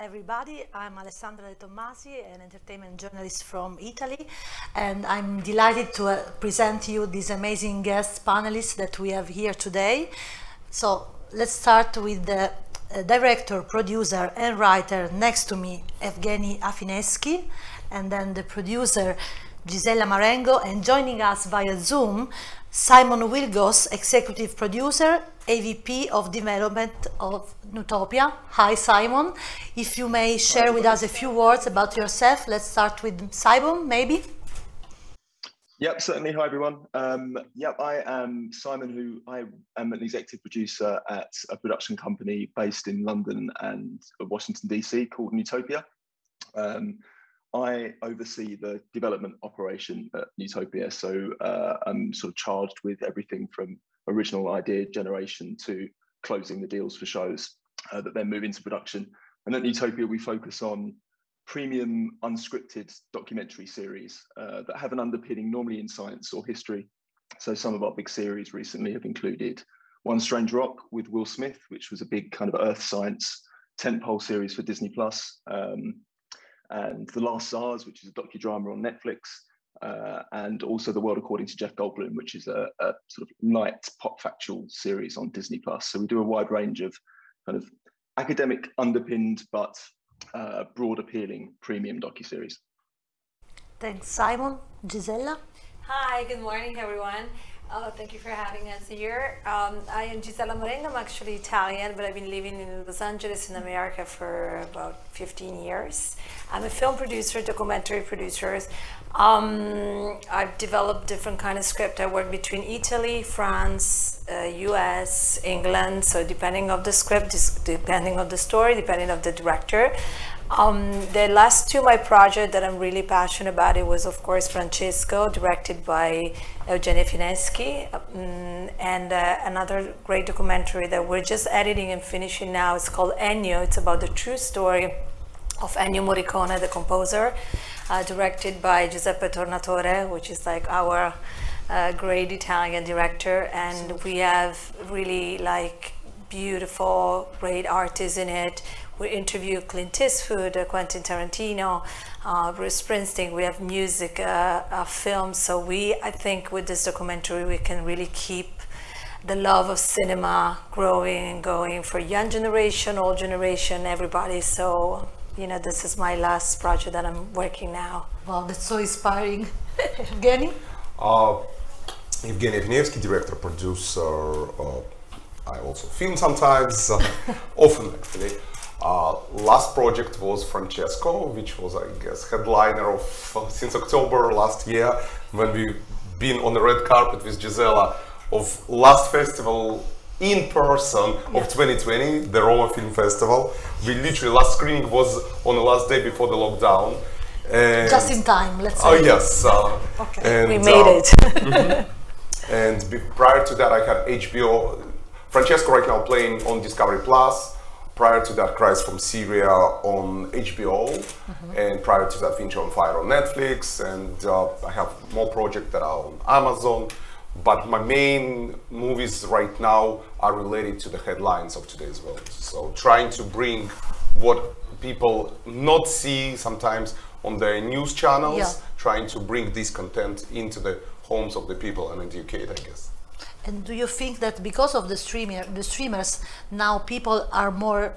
everybody, I'm Alessandra Tommasi, an entertainment journalist from Italy, and I'm delighted to present you these amazing guest panelists that we have here today. So let's start with the director, producer and writer next to me, Evgeny Afineevsky, and then the producer Gisella Marengo, and joining us via Zoom, Simon Willgoss, executive producer, AVP of development of Nutopia. Hi Simon, if you may share with us a few words about yourself. Let's start with Simon, maybe. Yep, certainly. Hi everyone. I am Simon, I am an executive producer at a production company based in London and Washington DC called Nutopia. I oversee the development operation at Nutopia, so I'm sort of charged with everything from original idea generation to closing the deals for shows that then move into production. And at Nutopia, we focus on premium unscripted documentary series that have an underpinning normally in science or history. So some of our big series recently have included One Strange Rock with Will Smith, which was a big kind of earth science tentpole series for Disney+. And The Last Tsars, which is a docudrama on Netflix, and also The World According to Jeff Goldblum, which is a sort of light pop factual series on Disney+. So we do a wide range of kind of academic underpinned but broad appealing premium docuseries. Thanks, Simon. Gisella? Hi, good morning everyone. Thank you for having us here. I am Gisella Marengo. I'm actually Italian, but I've been living in Los Angeles in America for about 15 years. I'm a film producer, documentary producer. I've developed different kind of script. I work between Italy, France, US, England. So depending on the script, depending on the story, depending on the director. The last two my project that I'm really passionate about, it was of course Francesco, directed by Evgeny Afineevsky, and another great documentary that we're just editing and finishing now. It's called Ennio. It's about the true story of Ennio Morricone, the composer, directed by Giuseppe Tornatore, which is like our great Italian director, and we have really like beautiful, great artists in it. We interview Clint Eastwood, Quentin Tarantino, Bruce Springsteen. We have music, film. So I think with this documentary, we can really keep the love of cinema growing and going for young generation, old generation, everybody. So, you know, this is my last project that I'm working now. Wow, that's so inspiring. Evgeny? Evgeny Afineevsky, director, producer. I also film sometimes, often actually. Last project was Francesco, which was, I guess, headliner of since October last year, when we've been on the red carpet with Gisella of last festival in person of 2020, the Roma Film Festival. We literally, last screening was on the last day before the lockdown. And just in time, let's say. Oh yes. Okay, and, we made it. And prior to that, I had HBO. Francesco right now playing on Discovery Plus. Prior to that, Cries from Syria on HBO, and prior to that, Fincher on Fire on Netflix, and I have more projects that are on Amazon, but my main movies right now are related to the headlines of today's world. So trying to bring what people not see sometimes on the news channels, trying to bring this content into the homes of the people and educate, I guess. And do you think that because of the streamers, now people are more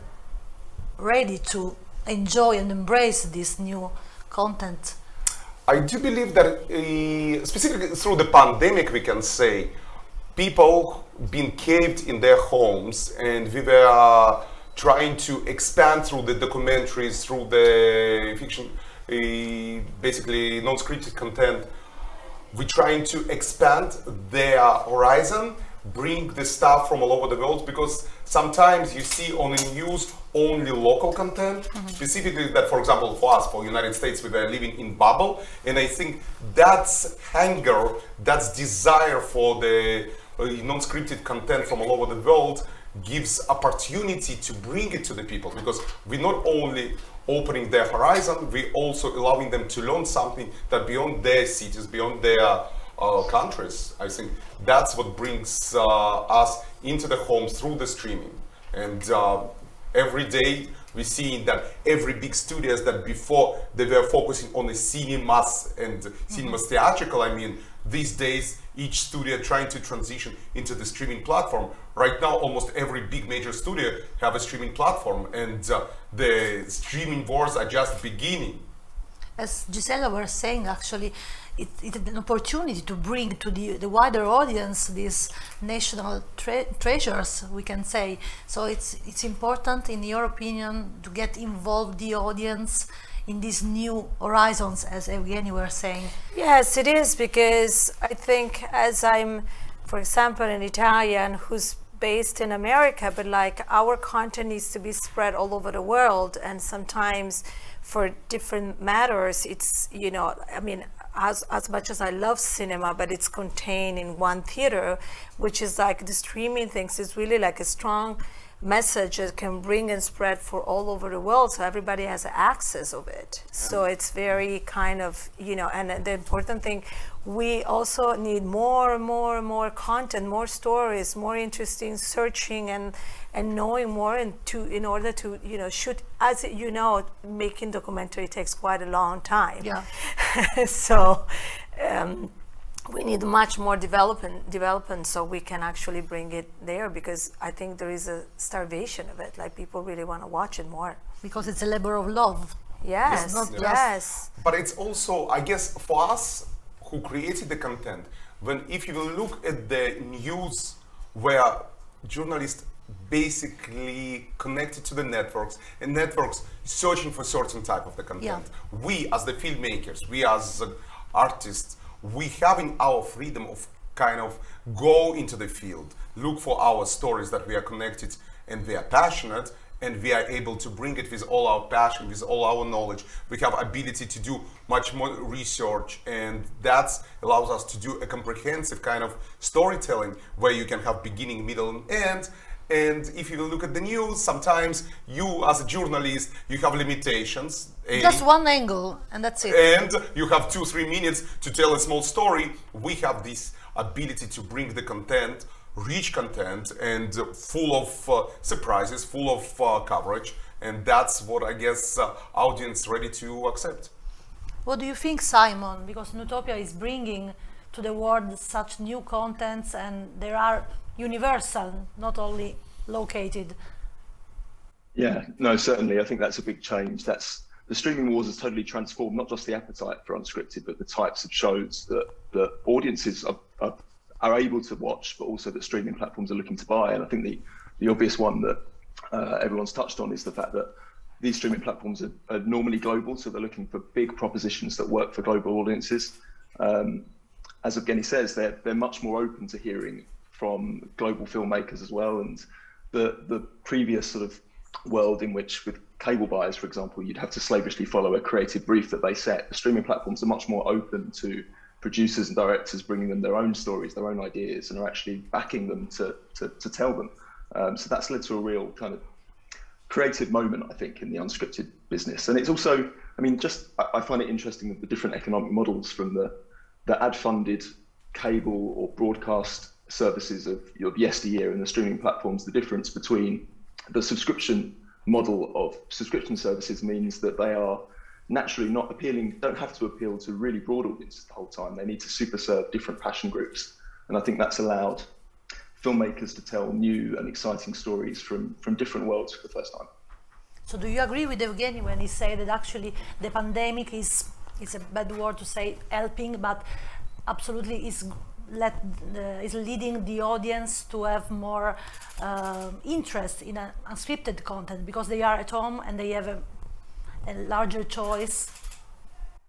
ready to enjoy and embrace this new content? I do believe that specifically through the pandemic, we can say, people been caved in their homes, and we were trying to expand through the documentaries, through the fiction, basically non-scripted content. We're trying to expand their horizon, bring the stuff from all over the world, because sometimes you see on the news only local content, specifically that, for example, for us, for United States, we were living in bubble, and I think that's hunger, that's desire for the non-scripted content from all over the world gives opportunity to bring it to the people, because we're not only opening their horizon, we also allowing them to learn something that beyond their cities, beyond their countries. I think that's what brings us into the homes through the streaming. And every day We're seeing that every big studios that before they were focusing on the cinemas and cinemas theatrical, I mean, these days each studio trying to transition into the streaming platform. Right now, almost every big major studio have a streaming platform, and the streaming wars are just beginning. As Gisella was saying, actually, it's an opportunity to bring to the wider audience these national treasures, we can say. So it's important, in your opinion, to get involved the audience in these new horizons, as Evgeny was saying. Yes, it is, because I think, as I'm, for example, an Italian who's based in America, but like our content needs to be spread all over the world, and sometimes for different matters, it's, you know, I mean, as much as I love cinema, but it's contained in one theater, which is like the streaming things is really like a strong message that can bring and spread for all over the world, so everybody has access of it. So it's very kind of, you know, and the important thing, we also need more and more and more content, more stories, more interesting searching and knowing more, and in order to, you know, shoot, as you know, making documentary takes quite a long time. Yeah. So we need much more development so we can actually bring it there, because I think there is a starvation of it. Like, people really want to watch it more. Because it's a labor of love. Yes, It's not yes. But it's also, I guess, for us who created the content, if you look at the news where journalists basically connected to the networks, and networks searching for certain type of the content. Yeah. We as the filmmakers, we as artists, we having our freedom of kind of go into the field, look for our stories that we are connected and we are passionate, and we are able to bring it with all our passion, with all our knowledge. We have ability to do much more research, and that allows us to do a comprehensive kind of storytelling where you can have beginning, middle, and end. And if you look at the news, sometimes you as a journalist, you have limitations. Just one angle, and that's it. And you have 2-3 minutes to tell a small story. We have this ability to bring the content, rich content, and full of surprises, full of coverage. And that's what I guess audience ready to accept. What do you think, Simon? Because Nutopia is bringing to the world such new contents, and there are universal, not only located. Yeah, no, certainly. I think that's a big change. The streaming wars has totally transformed not just the appetite for unscripted, but the types of shows that audiences are able to watch, but also that streaming platforms are looking to buy. And I think the obvious one that everyone's touched on is the fact that these streaming platforms are normally global, so they're looking for big propositions that work for global audiences. As Evgeny says, they're much more open to hearing from global filmmakers as well. And the previous sort of world in which, with cable buyers, for example, you'd have to slavishly follow a creative brief that they set. The streaming platforms are much more open to producers and directors bringing them their own stories, their own ideas, and are actually backing them to tell them. So that's led to a real kind of creative moment, I think, in the unscripted business. And it's also, I mean, I find it interesting that the different economic models, from the ad-funded cable or broadcast services of yesteryear and the streaming platforms, the difference between the subscription model of subscription services means that they are naturally not appealing, don't have to appeal to really broad audiences the whole time. They need to super serve different passion groups. And I think that's allowed filmmakers to tell new and exciting stories from different worlds for the first time. So do you agree with Evgeny when he said that actually the pandemic is a bad word to say helping, but absolutely is leading the audience to have more interest in unscripted content, because they are at home and they have a larger choice?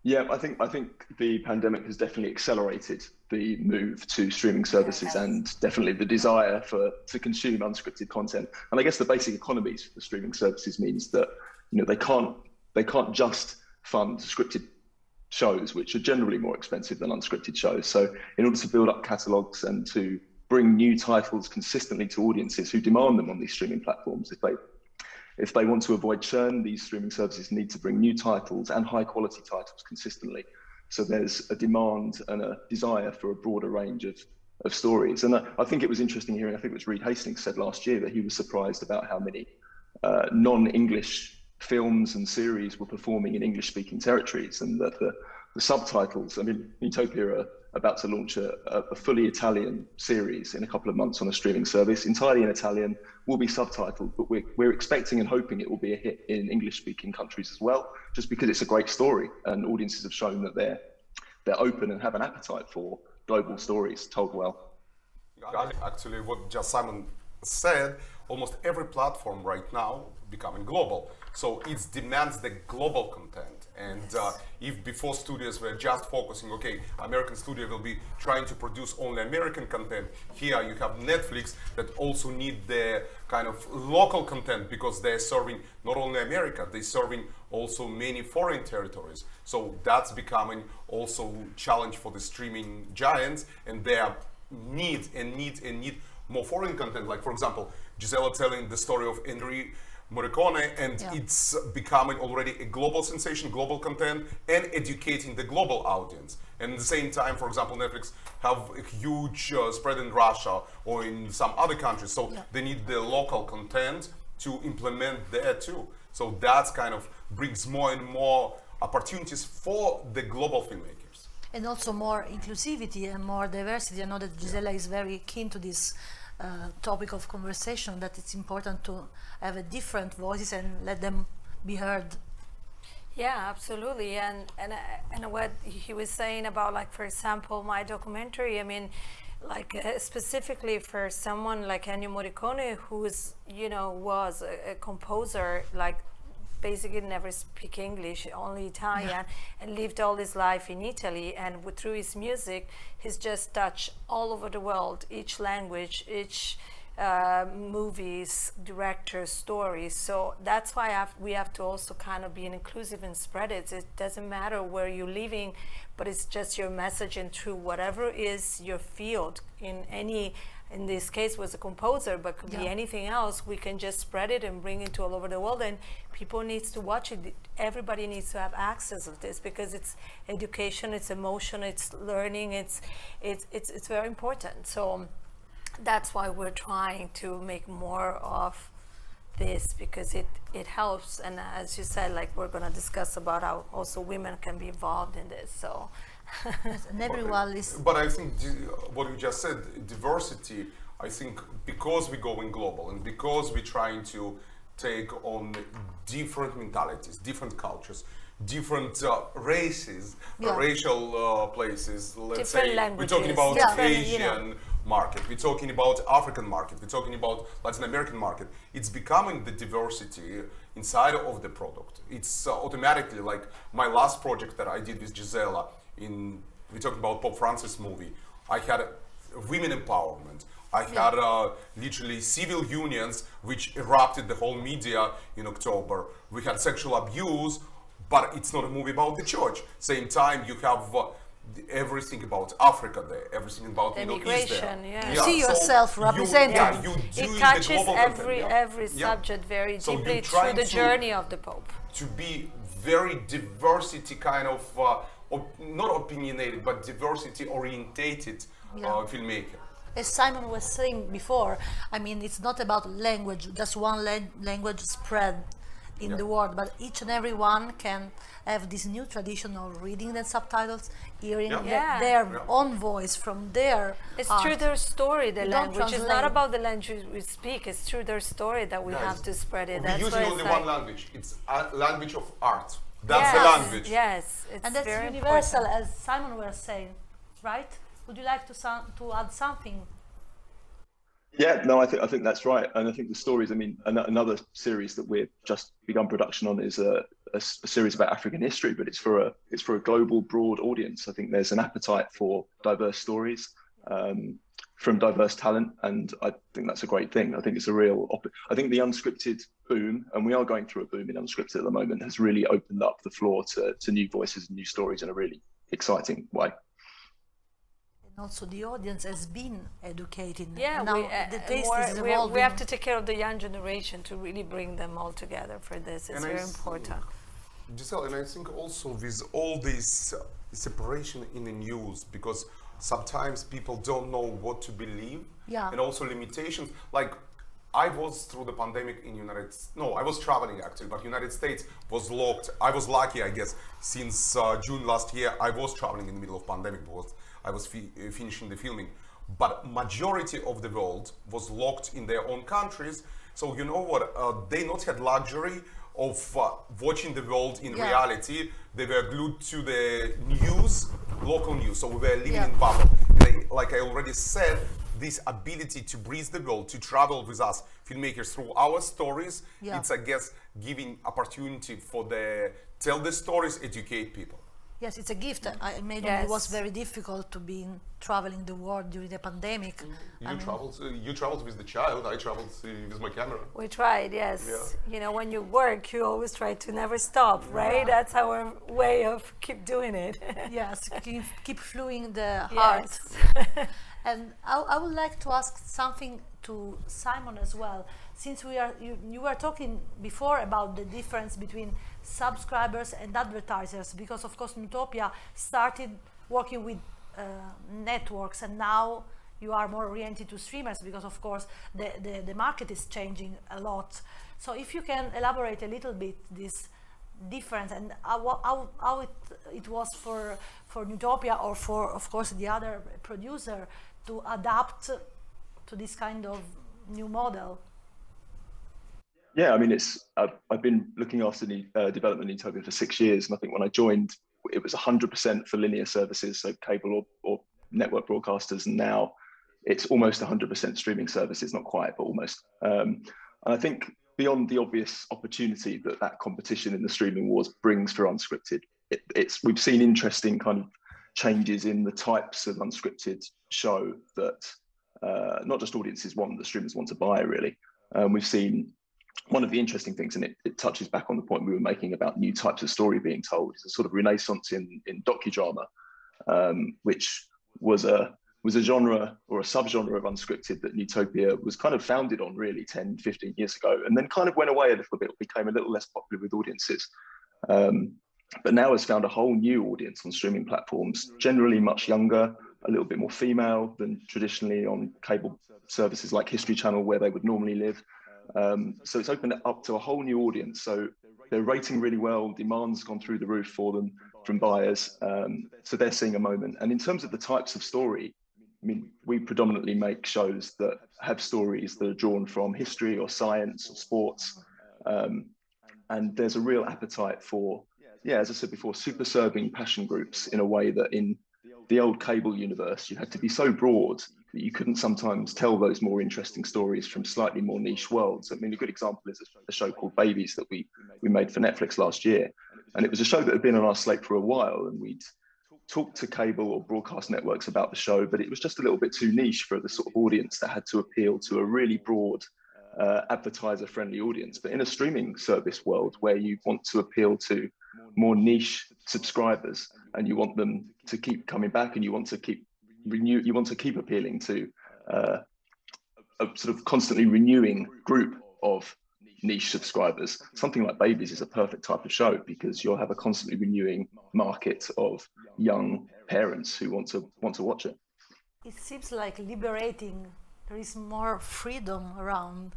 Yeah, I think the pandemic has definitely accelerated the move to streaming services, and definitely the desire to consume unscripted content. And I guess the basic economies for the streaming services means that, you know, they can't just fund scripted shows, which are generally more expensive than unscripted shows. So in order to build up catalogs and to bring new titles consistently to audiences who demand them on these streaming platforms, if they want to avoid churn, these streaming services need to bring new titles and high quality titles consistently. So there's a demand and a desire for a broader range of stories. And I think it was interesting hearing, I think it was Reed Hastings said last year that he was surprised about how many non-English films and series were performing in English-speaking territories, and that the subtitles. I mean, Nutopia are about to launch a fully Italian series in a couple of months on a streaming service, entirely in Italian, will be subtitled, but we're expecting and hoping it will be a hit in English-speaking countries as well, just because it's a great story, and audiences have shown that they're open and have an appetite for global stories told well. Actually, what just Simon said, almost every platform right now becoming global. So it demands the global content. And if before studios were just focusing, okay, American studio will be trying to produce only American content, here you have Netflix that also need the kind of local content, because they're serving not only America, they're serving also many foreign territories. So that's becoming also challenge for the streaming giants, and they need more foreign content. Like, for example, Gisella telling the story of Henry Morricone, and it's becoming already a global sensation, global content, and educating the global audience. And at the same time, for example, Netflix have a huge spread in Russia or in some other countries, so they need the local content to implement there too. So that's kind of brings more and more opportunities for the global filmmakers. And also more inclusivity and more diversity. I know that Gisella is very keen to this topic of conversation, that it's important to have a different voices and let them be heard. Yeah, absolutely. And what he was saying about, like, for example, my documentary, I mean, like specifically for someone like Ennio Morricone, who's, you know, was a composer, like basically never speak English, only Italian, and lived all his life in Italy, and through his music he's just touched all over the world, each language, each movies, directors, stories. So that's why we have to also kind of be inclusive and spread it. It doesn't matter where you're living, but it's just your message, and through whatever is your field, in this case was a composer, but could be anything else, we can just spread it and bring it to all over the world, and people needs to watch it. Everybody needs to have access of this, because it's education, it's emotion, it's learning, it's very important. So that's why we're trying to make more of this, because it helps. And as you said, like, we're going to discuss about how also women can be involved in this. So and everyone is. But I think what you just said, diversity, I think because we're going global and because we're trying to take on different mentalities, different cultures, different races, racial places, let's say, we're talking about Asian market, we're talking about African market, we're talking about Latin American market. It's becoming the diversity inside of the product. It's automatically, like my last project that I did with Gisella, we're talking about Pope Francis movie, I had women empowerment. I had literally civil unions which erupted the whole media in October. We had sexual abuse, but it's not a movie about the church. Same time, you have everything about Africa there, everything about Middle East there. You see yourself represented. It touches every subject very deeply through the journey of the Pope. To be very diversity kind of, not opinionated, but diversity orientated filmmaker. As Simon was saying before, I mean, it's not about language, just one language spread in the world, but each and every one can have this new tradition of reading the subtitles, hearing their own voice from their It's through their story, the language. It's not about the language we speak, it's through their story that we have to spread it. We're using only one language. It's a language of art. That's the language. Yes, it's and that's very universal, important. as Simon was saying, right? Would you like to add something? Yeah, no, I think that's right, and I think the stories. I mean, another series that we've just begun production on is a series about African history, but it's for a global, broad audience. I think there's an appetite for diverse stories from diverse talent, and I think that's a great thing. I think it's a real. I think the unscripted boom, and we are going through a boom in unscripted at the moment, has really opened up the floor to new voices and new stories in a really exciting way. Also, the audience has been educated. Yeah, now the taste is evolving. We have to take care of the young generation to really bring them all together for this. It's very important. Giselle, and I think also with all this separation in the news, because sometimes people don't know what to believe, and also limitations. Like I was through the pandemic in I was traveling actually, but United States was locked. I was lucky, I guess, since June last year. I was traveling in the middle of pandemic because I was finishing the filming. But majority of the world was locked in their own countries. So you know what, they not had luxury of watching the world in reality. They were glued to the news, local news. So we were living in bubble. Like I already said, this ability to breathe the world, to travel with us filmmakers through our stories, it's, I guess, giving opportunity for tell the stories, educate people. Yes, it's a gift. I imagine it was very difficult to be traveling the world during the pandemic. You traveled with the child, I traveled with my camera. We tried, yes. Yeah. You know, when you work, you always try to never stop, right? That's our way of keep doing it. Yes, keep flowing the heart. And I would like to ask something to Simon as well. Since you were talking before about the difference between subscribers and advertisers, because of course Nutopia started working with networks, and now you are more oriented to streamers, because of course the market is changing a lot. So if you can elaborate a little bit this difference and how it was for Nutopia or for, of course, the other producer to adapt to this kind of new model. Yeah, I mean, I've been looking after the development in Nutopia for 6 years, and I think when I joined, it was 100% for linear services, so cable or network broadcasters, and now it's almost 100% streaming services, not quite, but almost. And I think beyond the obvious opportunity that competition in the streaming wars brings for unscripted, we've seen interesting kind of changes in the types of unscripted show that not just audiences want, the streamers want to buy, really. We've seen one of the interesting things, and it touches back on the point we were making about new types of story being told, is a sort of renaissance in docudrama, which was a genre or a subgenre of unscripted that Nutopia was kind of founded on really 10, 15 years ago, and then kind of went away a little bit, became a little less popular with audiences. But now has found a whole new audience on streaming platforms, generally much younger, a little bit more female than traditionally on cable services like History Channel, where they would normally live. So it's opened it up to a whole new audience. So they're rating really well, demand's gone through the roof for them from buyers. So they're seeing a moment. And in terms of the types of story, I mean, we predominantly make shows that have stories that are drawn from history or science or sports. And there's a real appetite for, as I said before, super serving passion groups in a way that in the old cable universe, you had to be so broad that you couldn't sometimes tell those more interesting stories from slightly more niche worlds. I mean, a good example is a show called Babies that we made for Netflix last year. And it was a show that had been on our slate for a while, and we'd talked to cable or broadcast networks about the show, but it was just a little bit too niche for the sort of audience that had to appeal to a really broad advertiser-friendly audience. But in a streaming service world where you want to appeal to more niche subscribers and you want them to keep coming back and you want to keep appealing to a sort of constantly renewing group of niche subscribers, something like Babies is a perfect type of show, because you'll have a constantly renewing market of young parents who want to watch it. It seems like liberating. There is more freedom around.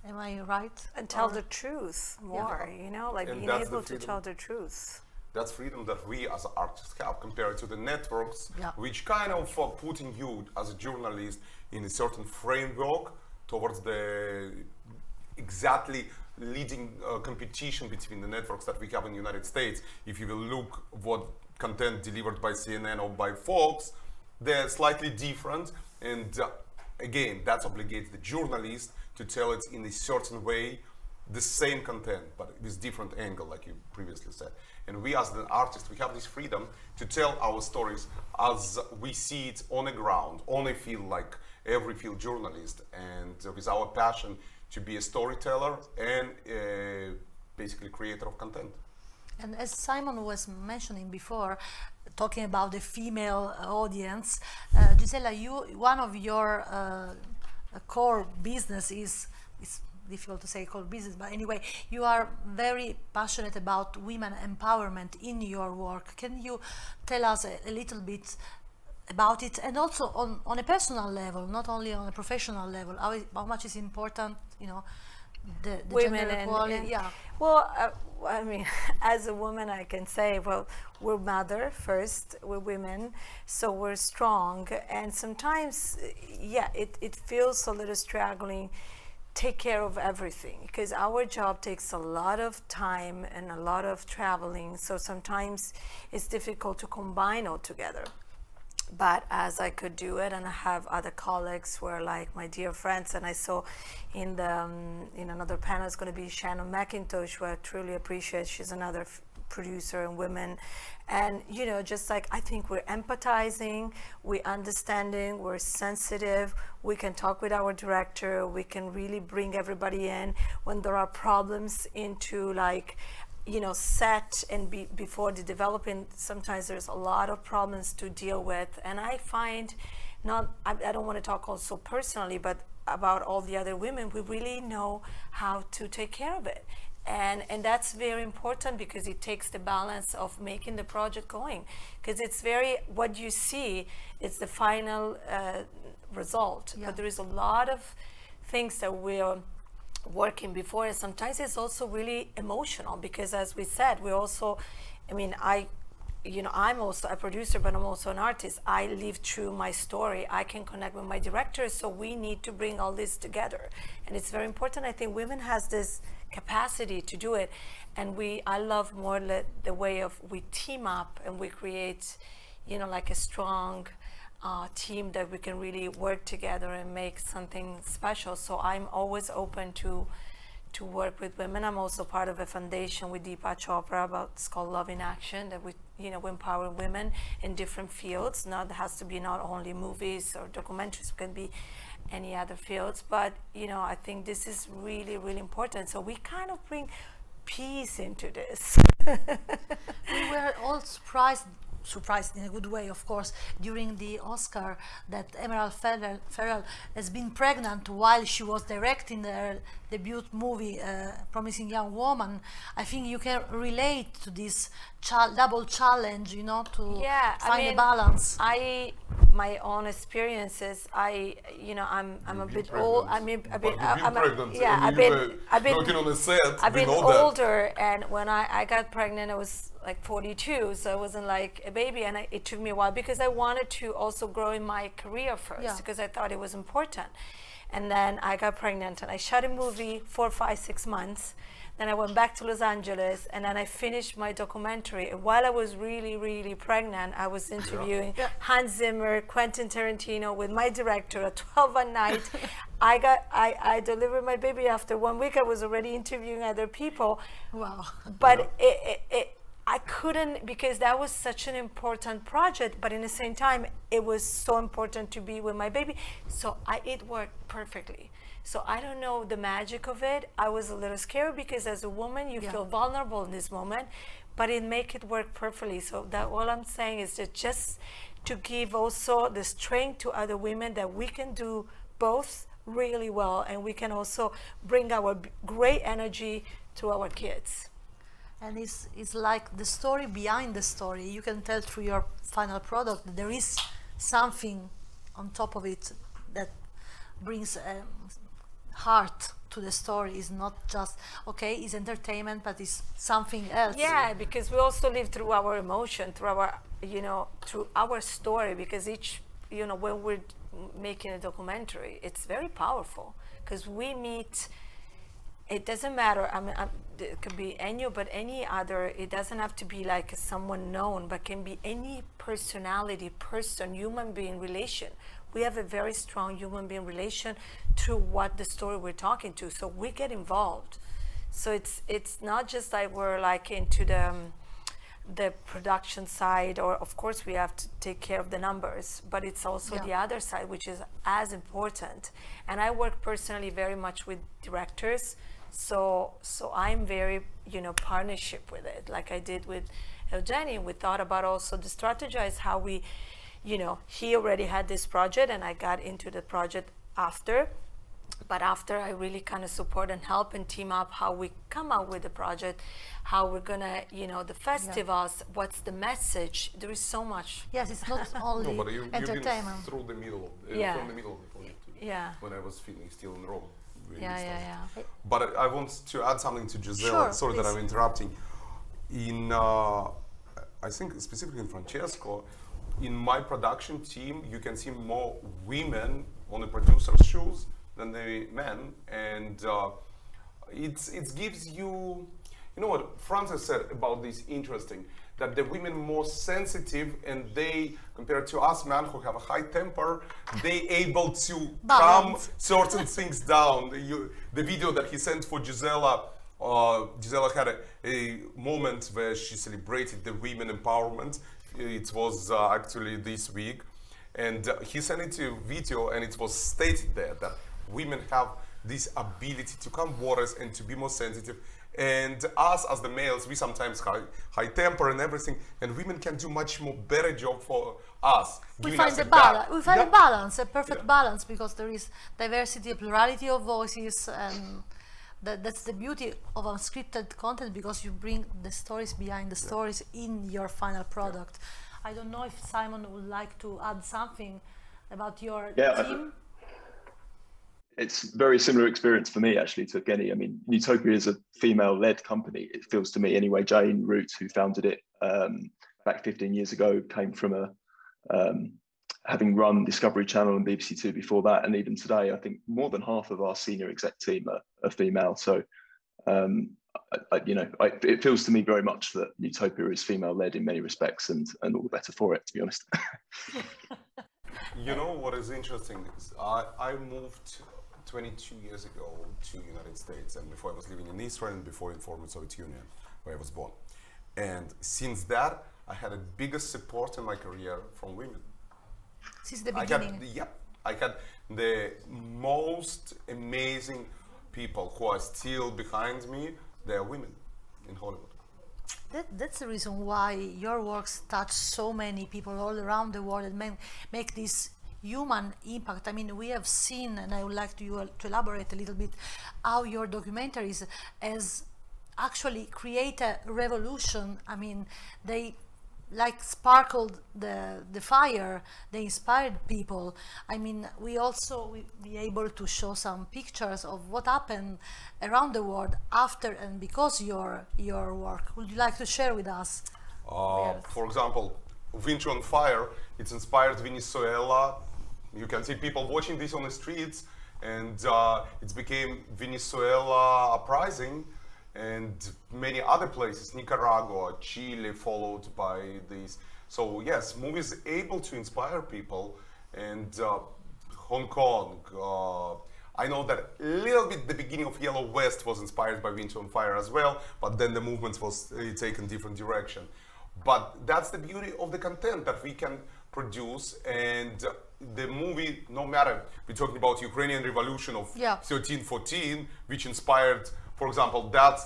Am I right? And tell the truth more, you know, like being able to tell the truth. That's freedom that we as artists have compared to the networks, which kind of putting you as a journalist in a certain framework towards the exactly leading competition between the networks that we have in the United States. If you will look what content delivered by CNN or by Fox, they're slightly different, and again, that obligates the journalist to tell it in a certain way, the same content, but with different angle, like you previously said. And we as the artists, we have this freedom to tell our stories as we see it on the ground, on a field, like every field journalist, and with our passion to be a storyteller and basically creator of content. And as Simon was mentioning before, talking about the female audience, Gisella, one of your core business is difficult to say core business, but anyway, you are very passionate about women empowerment in your work. Can you tell us a little bit about it, and also on a personal level, not only on a professional level, how much is important, you know, the Women gender equality. and Yeah. well, I mean, as a woman, I can say, well, we're mother first, we're women, so we're strong, and sometimes, yeah, it feels a little struggling. Take care of everything, because our job takes a lot of time and a lot of traveling, so sometimes it's difficult to combine all together. But as I could do it, and I have other colleagues who are like my dear friends, and I saw in the in another panel is going to be Shannon McIntosh, who I truly appreciate. She's another producer and women, and you know, just like I think we're empathizing, we're understanding, we're sensitive, we can talk with our director, we can really bring everybody in when there are problems into like, you know, set and before the developing. Sometimes there's a lot of problems to deal with, and I find I don't want to talk also personally, but about all the other women, we really know how to take care of it. And that's very important, because it takes the balance of making the project going, because it's very, what you see, it's the final result, but there is a lot of things that we're working before, and sometimes it's also really emotional, because as we said, we also, I mean, you know, I'm also a producer, but I'm also an artist. I live through my story. I can connect with my director, so we need to bring all this together, and it's very important. I think women has this capacity to do it, and I love more the way of we team up and we create, you know, like a strong team that we can really work together and make something special. So I'm always open to work with women. I'm also part of a foundation with Deepak Chopra it's called Love in Action, that we, you know, we empower women in different fields. It has to be not only movies or documentaries, it can be any other fields, but you know, I think this is really, really important. So we kind of bring peace into this. We were all surprised in a good way, of course, during the Oscar, that Emerald Ferrell has been pregnant while she was directing her debut movie, Promising Young Woman. I think you can relate to this double challenge, you know, to find a balance. My own experiences, you know, I'm a bit old. I've been older, and when I got pregnant, I was like 42, so I wasn't like a baby, and it took me a while, because I wanted to also grow in my career first, because I thought it was important. And then I got pregnant, and I shot a movie 4, 5, 6 months. Then I went back to Los Angeles, and then I finished my documentary. And while I was really, really pregnant, I was interviewing Hans Zimmer, Quentin Tarantino with my director at 12 at night. I delivered my baby after 1 week. I was already interviewing other people. Wow. But I couldn't, because that was such an important project, but in the same time, it was so important to be with my baby. So it worked perfectly. So I don't know the magic of it. I was a little scared, because as a woman, you feel vulnerable in this moment, but it make it work perfectly. So that all I'm saying is that just to give also the strength to other women, that we can do both really well, and we can also bring our great energy to our kids. And it's like the story behind the story. You can tell through your final product that there is something on top of it that brings heart to the story. Is not just, okay, it's entertainment, but it's something else. Yeah, because we also live through our emotion, through our, you know, through our story, because each, you know, when we're making a documentary, it's very powerful, because we meet, it doesn't matter, I mean, it could be any, but any other, it doesn't have to be like someone known, but can be any personality, person, human being relation. We have a very strong human being relation through what the story we're talking to, so we get involved. So it's not just like we're like into the production side, or of course we have to take care of the numbers, but it's also the other side, which is as important. And I work personally very much with directors, so I'm very, you know, partnership with it, like I did with Evgeny. We thought about also to strategize how we, you know, he already had this project and I got into the project after, But after I really kind of support and help and team up how we come out with the project, how we're gonna, you know, the festivals, what's the message? There is so much. Yes, it's not only No, but you've been entertainment. through the middle, Yeah. from the middle of the project. Yeah. When I was feeling still in Rome. when we Yeah, started. yeah. But I want to add something to Gisella. Sure, Sorry that please. I'm interrupting. In, I think specifically in Francesco, in my production team, you can see more women on the producer's shoes than the men, and it gives you, you know what Francis said about this interesting, that the women more sensitive, and they, compared to us men who have a high temper, they able to calm certain things down. The video that he sent for Gisella, Gisella had a moment where she celebrated the women empowerment. It was actually this week, and he sent it to video, and it was stated there that women have this ability to calm waters and to be more sensitive. And us as the males, we sometimes high temper and everything, and women can do much more better job for us. We find a balance. We find a balance, a perfect balance, because there is diversity, a plurality of voices, and that's the beauty of unscripted content, because you bring the stories behind the stories in your final product. I don't know if Simon would like to add something about your team. It's a very similar experience for me, actually, to Evgeny. I mean, Nutopia is a female-led company, it feels to me anyway. Jane Root, who founded it back 15 years ago, came from having run Discovery Channel and BBC Two before that. And even today, I think more than half of our senior exec team are female. So, it feels to me very much that Nutopia is female-led in many respects, and all the better for it, to be honest. You know what is interesting is I moved 22 years ago to the United States, and before I was living in Israel and before in former Soviet Union, where I was born. And since that, I had the biggest support in my career from women. Since the beginning? I had the most amazing people who are still behind me. They are women in Hollywood. That's the reason why your works touch so many people all around the world and make this human impact. I mean, we have seen, and I would like to elaborate a little bit, how your documentaries has actually create a revolution. I mean, they like sparkled the fire, they inspired people. I mean, we be able to show some pictures of what happened around the world after and because your work. Would you like to share with us? Yes. For example, Winter on Fire, it's inspired Venezuela. You can see people watching this on the streets, and it became Venezuela uprising, and many other places, Nicaragua, Chile, followed by this. So yes, movies able to inspire people, and Hong Kong. I know that a little bit the beginning of Yellow West was inspired by Winter on Fire as well, but then the movement was taken different direction. But that's the beauty of the content that we can produce, and the movie, no matter, we're talking about Ukrainian Revolution of 1314, which inspired, for example, that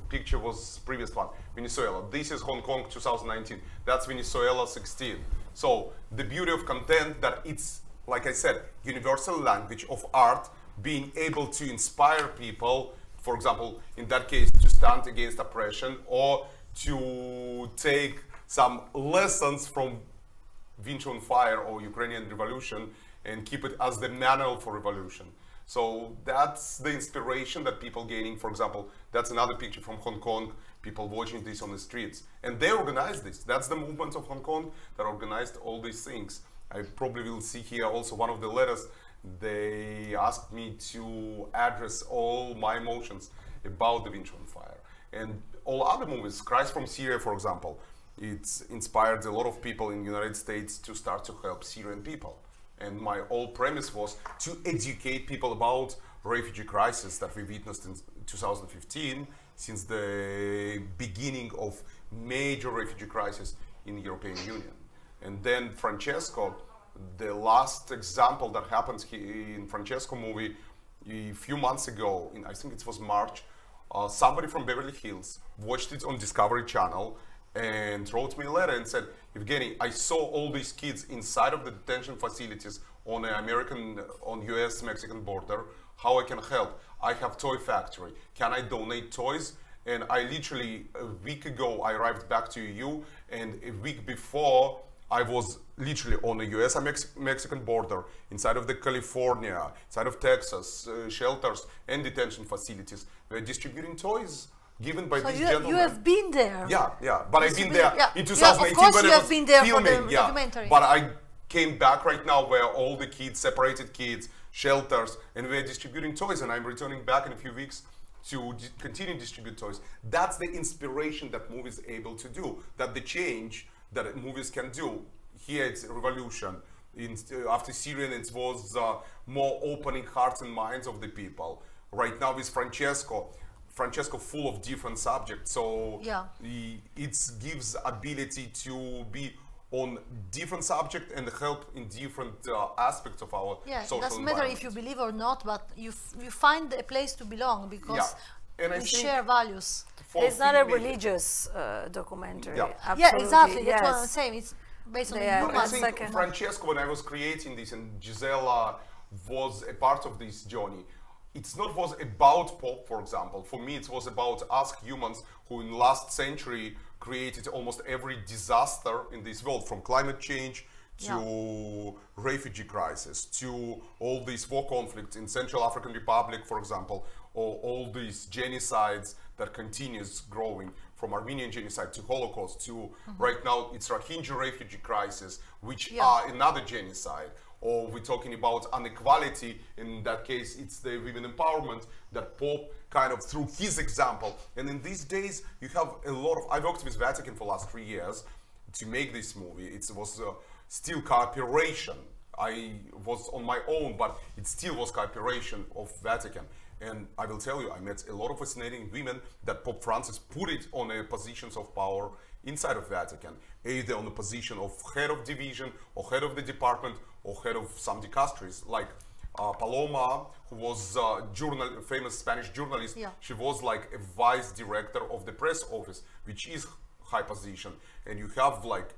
picture was previous one, Venezuela. This is Hong Kong 2019. That's Venezuela 16. So the beauty of content, that it's, like I said, universal language of art, being able to inspire people, for example, in that case, to stand against oppression, or to take some lessons from Winter on Fire or Ukrainian Revolution and keep it as the manual for revolution. So that's the inspiration that people gaining. For example, that's another picture from Hong Kong, people watching this on the streets. And they organized this. That's the movement of Hong Kong that organized all these things. I probably will see here also one of the letters. They asked me to address all my emotions about the Winter on Fire. And all other movies, Cries from Syria, for example, it's inspired a lot of people in the United States to start to help Syrian people. And my whole premise was to educate people about refugee crisis that we witnessed in 2015, since the beginning of major refugee crisis in the European Union. And then Francesco, the last example that happens in Francesco movie, a few months ago, I think it was March, somebody from Beverly Hills watched it on Discovery Channel and wrote me a letter and said, Evgeny, I saw all these kids inside of the detention facilities on US-Mexican border, how I can help. I have toy factory. Can I donate toys? And I literally, a week ago, I arrived back to EU, and a week before, I was literally on the US-Mexican border, inside of the California, inside of Texas, shelters and detention facilities. We're distributing toys given by this gentleman. You have been there. Yeah. But I've been there in 2018 of course when you I have was been there filming. For the documentary. But I came back right now where all the kids, separated kids, shelters, and we're distributing toys, and I'm returning back in a few weeks to continue to distribute toys. That's the inspiration that movies are able to do, that the change that movies can do. Here it's a revolution. After Syrian, it was more opening hearts and minds of the people. Right now with Francesco full of different subjects, so it gives ability to be on different subject and help in different aspects of our social it doesn't matter if you believe or not, but you find a place to belong because we share values. It's not a religious documentary. Yeah, exactly. That's what I'm saying. It's based on but I think Francesco, when I was creating this, and Gisella was a part of this journey, it's not was about Pope, for example. For me, it was about us humans who in last century created almost every disaster in this world, from climate change to refugee crisis, to all these war conflicts in Central African Republic, for example, or all these genocides that continues growing, from Armenian genocide to Holocaust to right now it's Rohingya refugee crisis, which are another genocide. Or we're talking about inequality, in that case it's the women empowerment that Pope kind of through his example. And in these days you have a lot of, I worked with Vatican for the last 3 years to make this movie. It was still cooperation. I was on my own, but it still was cooperation of Vatican. And I will tell you, I met a lot of fascinating women that Pope Francis put it on positions of power inside of Vatican, either on the position of head of division or head of the department or head of some dicasteries, like Paloma, who was a famous Spanish journalist. She was like a vice director of the press office, which is high position. And you have like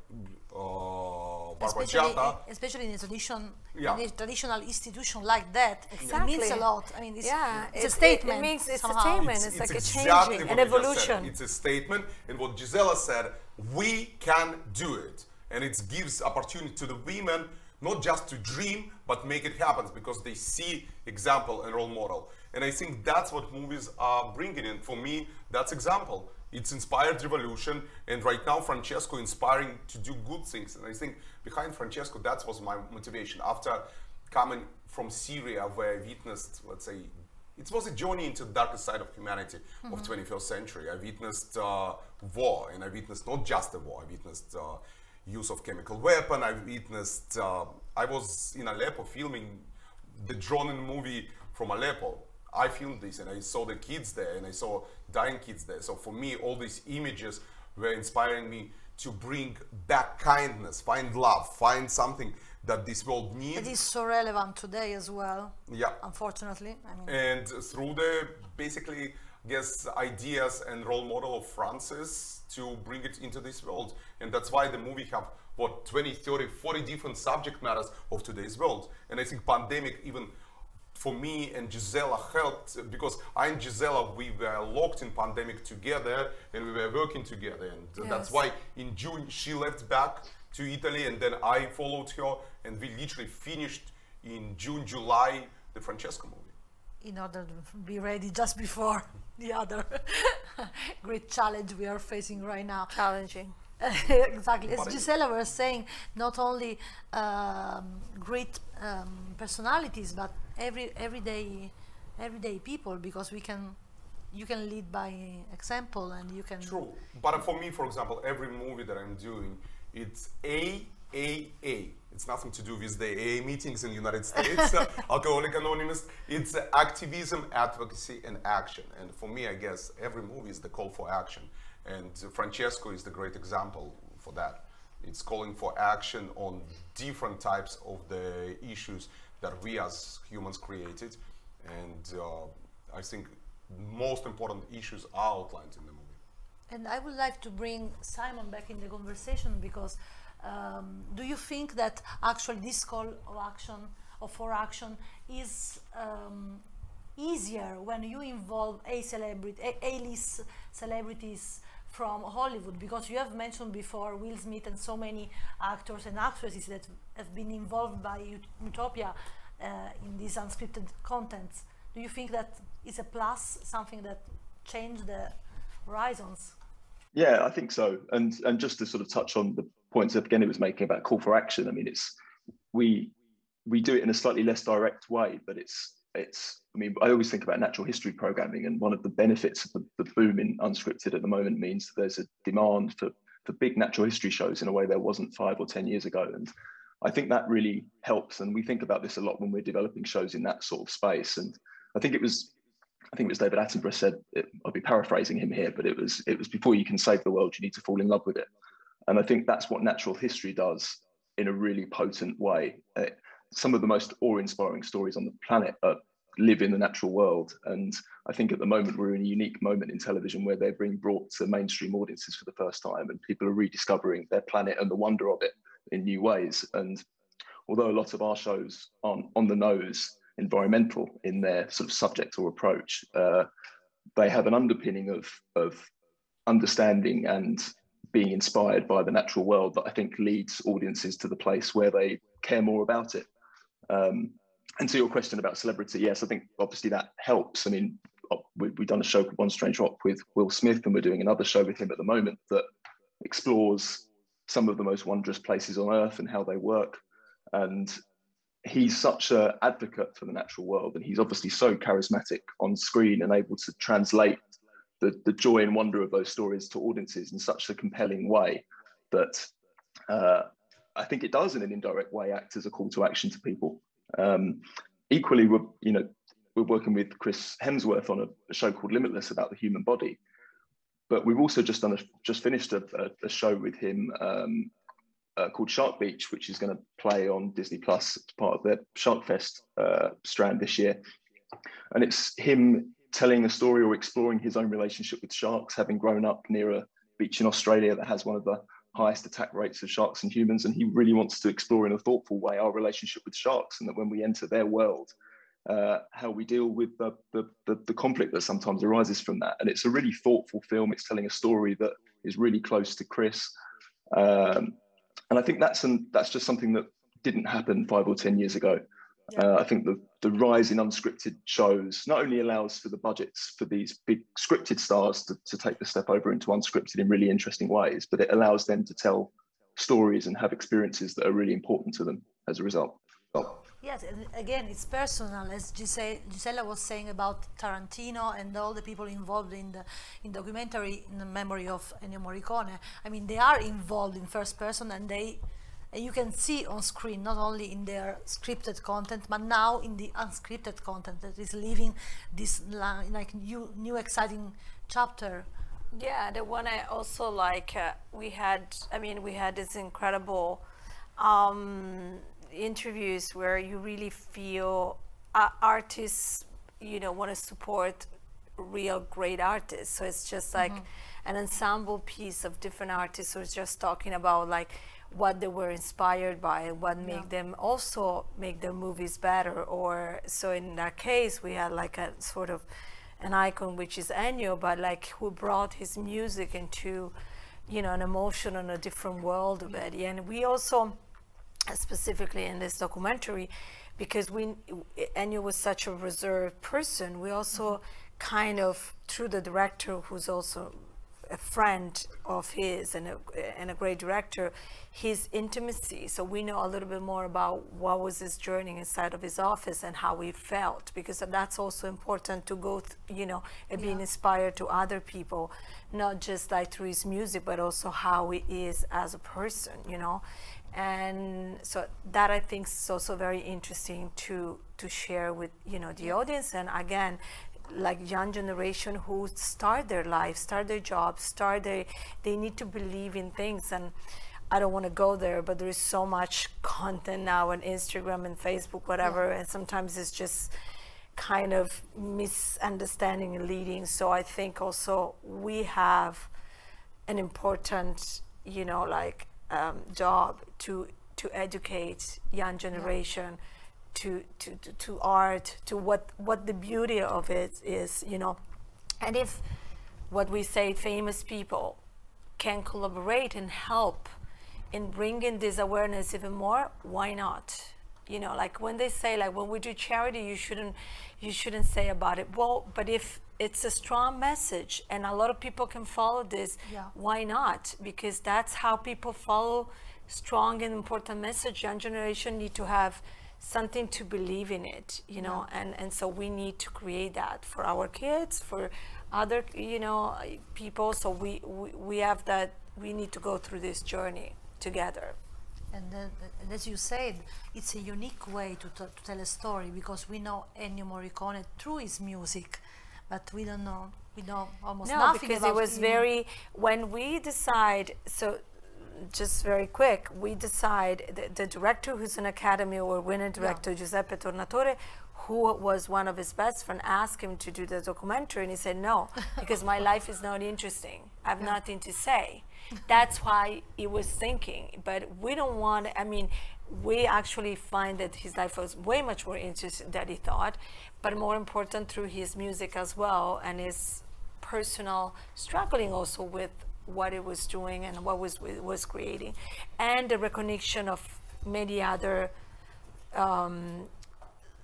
especially in a traditional institution like that, it means a lot. I mean, it's a statement. It's a statement. It's like exactly a changing, an evolution. It's a statement, and what Gisella said, we can do it, and it gives opportunity to the women not just to dream, but make it happen because they see example and role model. And I think that's what movies are bringing in. For me, that's example. It's inspired revolution, and right now Francesco inspiring to do good things. And I think behind Francesco, that was my motivation. After coming from Syria, where I witnessed, let's say, it was a journey into the darkest side of humanity of 21st century. I witnessed war, and I witnessed not just the war, I witnessed use of chemical weapon, I witnessed, I was in Aleppo filming the drone movie from Aleppo. I filmed this and I saw the kids there and I saw dying kids there. So for me, all these images were inspiring me to bring back kindness, find love, find something that this world needs. It is so relevant today as well. Yeah. Unfortunately. I mean. And through the basically, I guess, ideas and role model of Francis to bring it into this world. And that's why the movie have, what, 20, 30, 40 different subject matters of today's world. And I think pandemic even for me and Gisella helped, because I and Gisella, we were locked in pandemic together and we were working together. And that's why in June she left back to Italy and then I followed her and we literally finished in June, July, the Francesco movie. In order to be ready just before the other great challenge we are facing right now. Challenging. Exactly. As Gisella was saying, not only great personalities, but everyday people, because you can lead by example and you can. True, but for me, for example, every movie that I'm doing, it's AAA. It's nothing to do with the AA meetings in the United States, Alcoholic Anonymous. It's activism, advocacy, and action. And for me, I guess every movie is the call for action. And Francesco is the great example for that. It's calling for action on different types of the issues that we as humans created. And I think most important issues are outlined in the movie. And I would like to bring Simon back in the conversation because Do you think that actually this call of action or for action is easier when you involve A-list celebrities from Hollywood? Because you have mentioned before Will Smith and so many actors and actresses that have been involved by Nutopia in these unscripted contents. Do you think that is a plus, something that changed the horizons? Yeah, I think so. And just to sort of touch on the points Evgeny was making about call for action, I mean, we do it in a slightly less direct way, but I mean, I always think about natural history programming, and one of the benefits of the boom in unscripted at the moment means that there's a demand for big natural history shows in a way there wasn't 5 or 10 years ago. And I think that really helps. And we think about this a lot when we're developing shows in that sort of space. And I think it was David Attenborough said, I'll be paraphrasing him here, but it was before you can save the world, you need to fall in love with it. And I think that's what natural history does in a really potent way. Some of the most awe-inspiring stories on the planet live in the natural world. And I think at the moment, we're in a unique moment in television where they're being brought to mainstream audiences for the first time, and people are rediscovering their planet and the wonder of it in new ways. And although a lot of our shows aren't on the nose environmental in their sort of subject or approach, they have an underpinning of understanding and being inspired by the natural world that I think leads audiences to the place where they care more about it. And to your question about celebrity, yes, I think obviously that helps. I mean, we've done a show called One Strange Rock with Will Smith, and we're doing another show with him at the moment that explores some of the most wondrous places on Earth and how they work. And he's such an advocate for the natural world, and he's obviously so charismatic on screen and able to translate the joy and wonder of those stories to audiences in such a compelling way that I think it does in an indirect way act as a call to action to people. Equally, we're working with Chris Hemsworth on a show called Limitless about the human body, but we've also just finished a show with him called Shark Beach, which is going to play on Disney Plus as part of their Shark Fest strand this year. And it's him telling a story or exploring his own relationship with sharks, having grown up near a beach in Australia that has one of the highest attack rates of sharks and humans. And he really wants to explore in a thoughtful way our relationship with sharks, and that when we enter their world, how we deal with the conflict that sometimes arises from that. And it's a really thoughtful film. It's telling a story that is really close to Chris. And I think that's just something that didn't happen 5 or 10 years ago. I think the rise in unscripted shows not only allows for the budgets for these big scripted stars to take the step over into unscripted in really interesting ways, but it allows them to tell stories and have experiences that are really important to them as a result. Yes, and again, it's personal, as Gisella was saying about Tarantino and all the people involved in documentary in the memory of Ennio Morricone. I mean, they are involved in first person, and you can see on screen not only in their scripted content, but now in the unscripted content that is living this like new exciting chapter. Yeah, the one I also like. We had this incredible interviews where you really feel artists, want to support real great artists. So it's just like an ensemble piece of different artists who's just talking about like what they were inspired by and what made them also make their movies better. Or so in that case, we had like a sort of an icon, which is Ennio, but like who brought his music into, an emotion on a different world of it. And we also, specifically in this documentary, because Ennio was such a reserved person, we also kind of, through the director, who's also a friend of his and a great director, his intimacy. So we know a little bit more about what was his journey inside of his office and how he felt, because that's also important to go, and being inspired to other people, not just like through his music, but also how he is as a person, And so that I think is also very interesting to share with the audience. And again, like young generation who start their life, start their jobs, they need to believe in things. And I don't want to go there, but there is so much content now on Instagram and Facebook, whatever, and sometimes it's just kind of misunderstanding and leading. So I think also we have an important, job to educate young generation to art, to what the beauty of it is, you know. And if what we say, famous people can collaborate and help in bringing this awareness even more, why not? You know, like when they say, like, when we do charity, you shouldn't say about it. Well, but if it's a strong message and a lot of people can follow this, why not? Because that's how people follow strong and important message. Young generation need to have something to believe in it, you know, and so we need to create that for our kids, for other, you know, people. So we have that, we need to go through this journey together. And as you said, it's a unique way to tell a story, because we know Ennio Morricone through his music, but we don't know, we know almost nothing because about it was him. very, when we decide, so just very quick, we decide, the director who's an Academy Award winning director, Giuseppe Tornatore, who was one of his best friends, asked him to do the documentary, and he said no, because my life is not interesting. I have nothing to say. That's why he was thinking, but we don't want, I mean, we actually find that his life was way much more interesting than he thought, but more important through his music as well, and his personal struggling also with what he was doing and what was creating, and the recognition of many other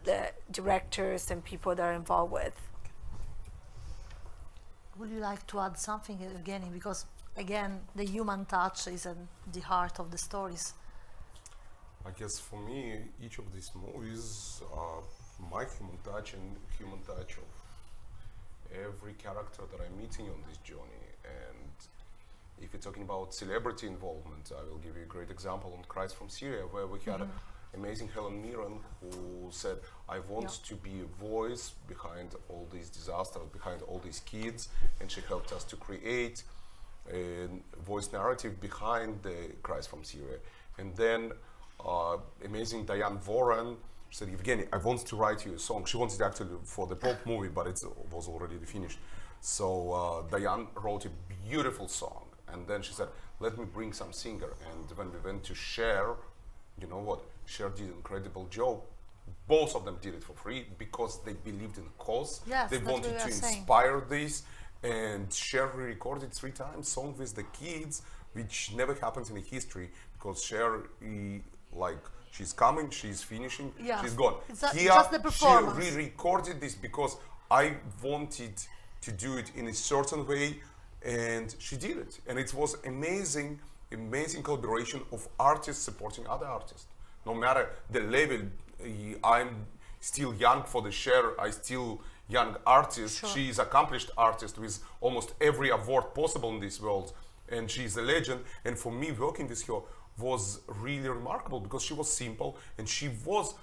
the directors and people that are involved with. Would you like to add something, Evgeny? Because again, the human touch is at the heart of the stories. I guess for me, each of these movies are my human touch and human touch of every character that I'm meeting on this journey. And if you're talking about celebrity involvement, I will give you a great example on Cries from Syria, where we had amazing Helen Mirren, who said, I want to be a voice behind all these disasters, behind all these kids, and she helped us to create a voice narrative behind the Cries from Syria. And then amazing Diane Warren said, Evgeny, I want to write you a song. She wanted actually for the pop movie, but it was already finished. So Diane wrote a beautiful song, and then she said, let me bring some singer. And when we went to Cher, you know what, Cher did an incredible job. Both of them did it for free because they believed in the cause. Yes, they wanted to inspire this, and Cher recorded 3 times song with the kids, which never happens in the history, because Cher, like, she's coming, she's finishing, she's gone. Here, just the performance. She re-recorded this because I wanted to do it in a certain way, and she did it. And it was amazing, amazing collaboration of artists supporting other artists. No matter the level, I'm still young for the Cher, I still young artist. Sure. She is accomplished artist with almost every award possible in this world, and she's a legend. And for me, working with her was really remarkable because she was simple and she was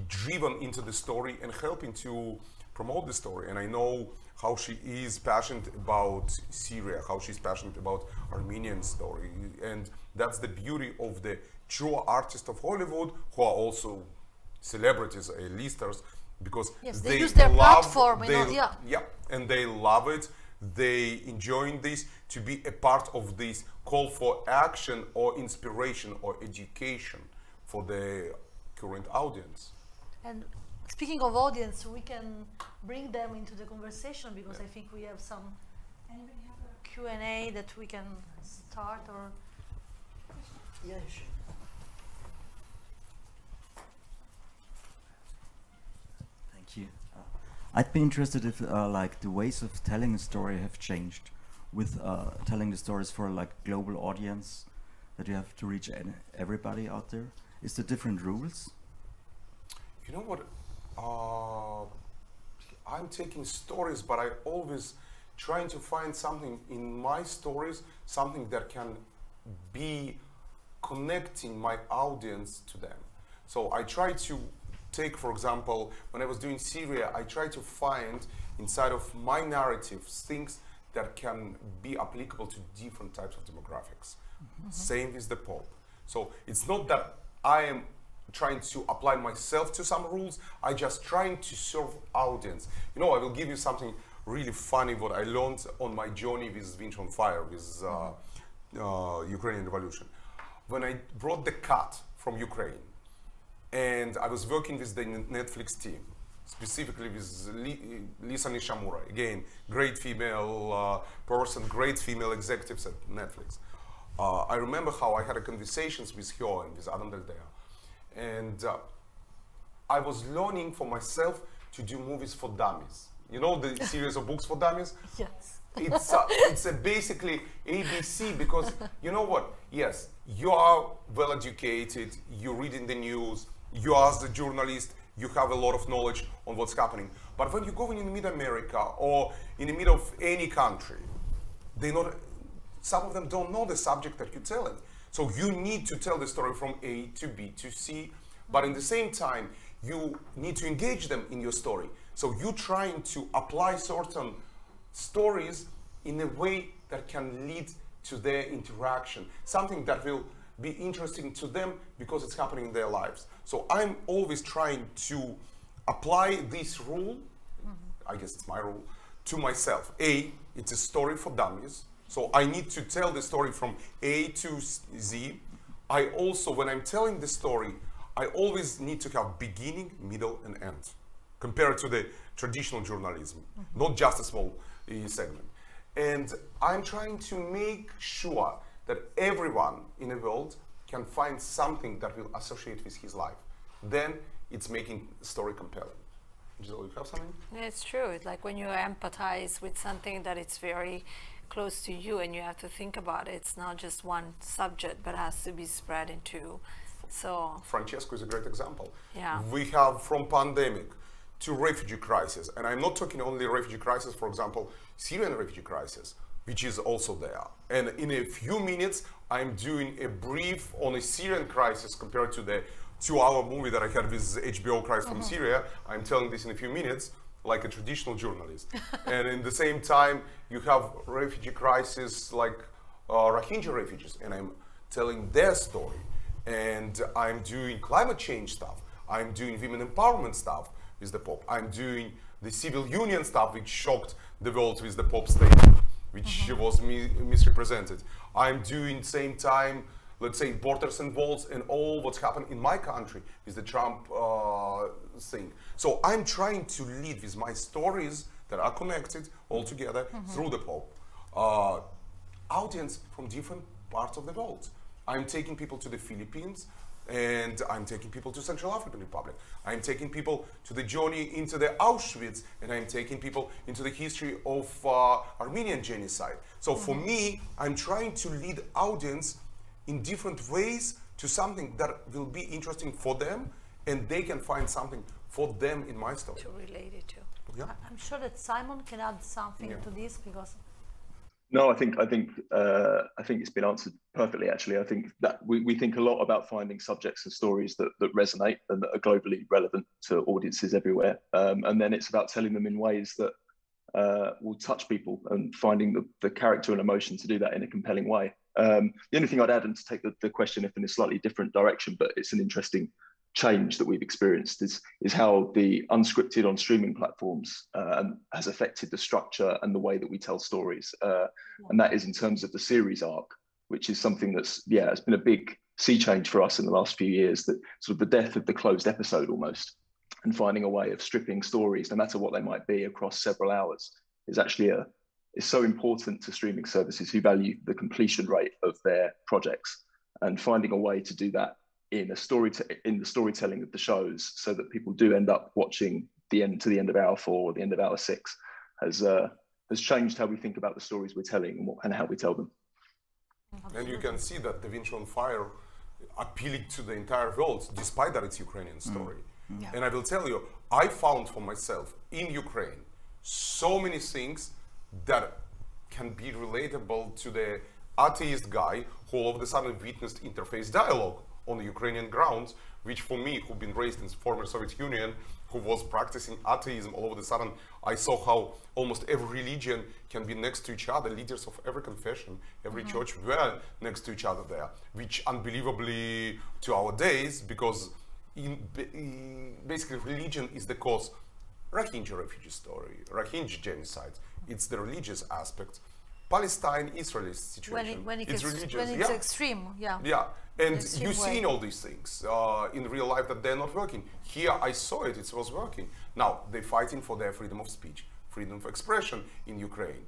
driven into the story and helping to promote the story. And I know how she is passionate about Syria, how she's passionate about Armenian story, and that's the beauty of the true artists of Hollywood, who are also celebrities, A-listers, because they use their platform, and they love it. They enjoying this, to be a part of this call for action or inspiration or education for the current audience. And speaking of audience, we can bring them into the conversation, because I think we have some. Anybody have a Q&A that we can start, or? Yeah, sure. Thank you. I'd be interested if like the ways of telling a story have changed with telling the stories for like global audience, that you have to reach everybody out there. Is there different rules? You know what? I'm taking stories, but I always trying to find something in my stories, something that can be connecting my audience to them. So I try to take, for example, when I was doing Syria, I try to find inside of my narratives things that can be applicable to different types of demographics. Same with the Pope. So it's not that I am trying to apply myself to some rules, I just trying to serve audience. You know, I will give you something really funny what I learned on my journey with Winch on Fire, with Ukrainian Revolution. when I brought the cut from Ukraine, and I was working with the Netflix team, specifically with Lisa Nishimura, again, great female person, great female executives at Netflix. I remember how I had conversations with her and with Adam Del Dea, and I was learning for myself to do movies for dummies. You know the series of books for dummies? Yes. It's a basically ABC, because you know what? Yes, you are well educated, you read in the news, you as a journalist, you have a lot of knowledge on what's happening. But when you go in mid-America or in the middle of any country, some of them don't know the subject that you're telling. So you need to tell the story from A to B to C, but in the same time, you need to engage them in your story. So you're trying to apply certain stories in a way that can lead to their interaction, something that will be interesting to them because it's happening in their lives. So I'm always trying to apply this rule, I guess it's my rule, to myself. A, it's a story for dummies. So I need to tell the story from A to Z. I also, when I'm telling the story, I always need to have beginning, middle, and end, compared to the traditional journalism, not just a small segment. And I'm trying to make sure that everyone in the world can find something that will associate with his life. Then it's making the story compelling. Gisella, you have something? Yeah, it's true. It's like when you empathize with something that it's very close to you and you have to think about it. It's not just one subject, but has to be spread into. So Francesco is a great example. Yeah. We have from pandemic to refugee crisis, and I'm not talking only refugee crisis, for example, Syrian refugee crisis, which is also there. And in a few minutes, I'm doing a brief on a Syrian crisis compared to the 2-hour movie that I had with HBO Crisis from Syria. I'm telling this in a few minutes, like a traditional journalist. And in the same time, you have refugee crisis like Rohingya refugees, and I'm telling their story. And I'm doing climate change stuff. I'm doing women empowerment stuff with the Pope. I'm doing the civil union stuff, which shocked the world with the Pope statement, which was misrepresented. I'm doing same time, let's say, borders and walls and all what's happened in my country with the Trump thing. So I'm trying to lead with my stories that are connected all together through the Pope. Audience from different parts of the world. I'm taking people to the Philippines, and I'm taking people to Central African Republic. I'm taking people to the journey into the Auschwitz, and I'm taking people into the history of Armenian genocide. So for me, I'm trying to lead audience in different ways to something that will be interesting for them, and they can find something for them in my story. to relate it to. Yeah. I'm sure that Simon can add something to this, because No, I think it's been answered perfectly. Actually, I think that we think a lot about finding subjects and stories that resonate and that are globally relevant to audiences everywhere, and then it's about telling them in ways that will touch people and finding the character and emotion to do that in a compelling way. The only thing I'd add, and to take the question in a slightly different direction, but it's an interesting change that we've experienced, is how the unscripted on streaming platforms has affected the structure and the way that we tell stories, and that is in terms of the series arc, which is something that's it's been a big sea change for us in the last few years, that sort of the death of the closed episode almost, and finding a way of stripping stories, no matter what they might be, across several hours, is actually is so important to streaming services who value the completion rate of their projects, and finding a way to do that in the storytelling of the shows, so that people do end up watching the end of hour 4 or the end of hour 6, has changed how we think about the stories we're telling and how we tell them. And you can see that Da Vinci on Fire appealing to the entire world, despite that it's Ukrainian story. Yeah. And I will tell you, I found for myself in Ukraine so many things that can be relatable to the atheist guy who all of a sudden witnessed interface dialogue on the Ukrainian grounds, which for me, who've been raised in the former Soviet Union, who was practicing atheism, all of a sudden I saw how almost every religion can be next to each other. Leaders of every confession, every church were next to each other there, which unbelievably to our days, because basically religion is the cause. Rohingya refugee story, Rohingya genocide, it's the religious aspect. Palestine-Israeli situation. When it's religious. When it's extreme, yeah. Yeah, and Extreme you've seen all these things in real life that they're not working. Here I saw it, it was working. Now, they're fighting for their freedom of speech, freedom of expression in Ukraine.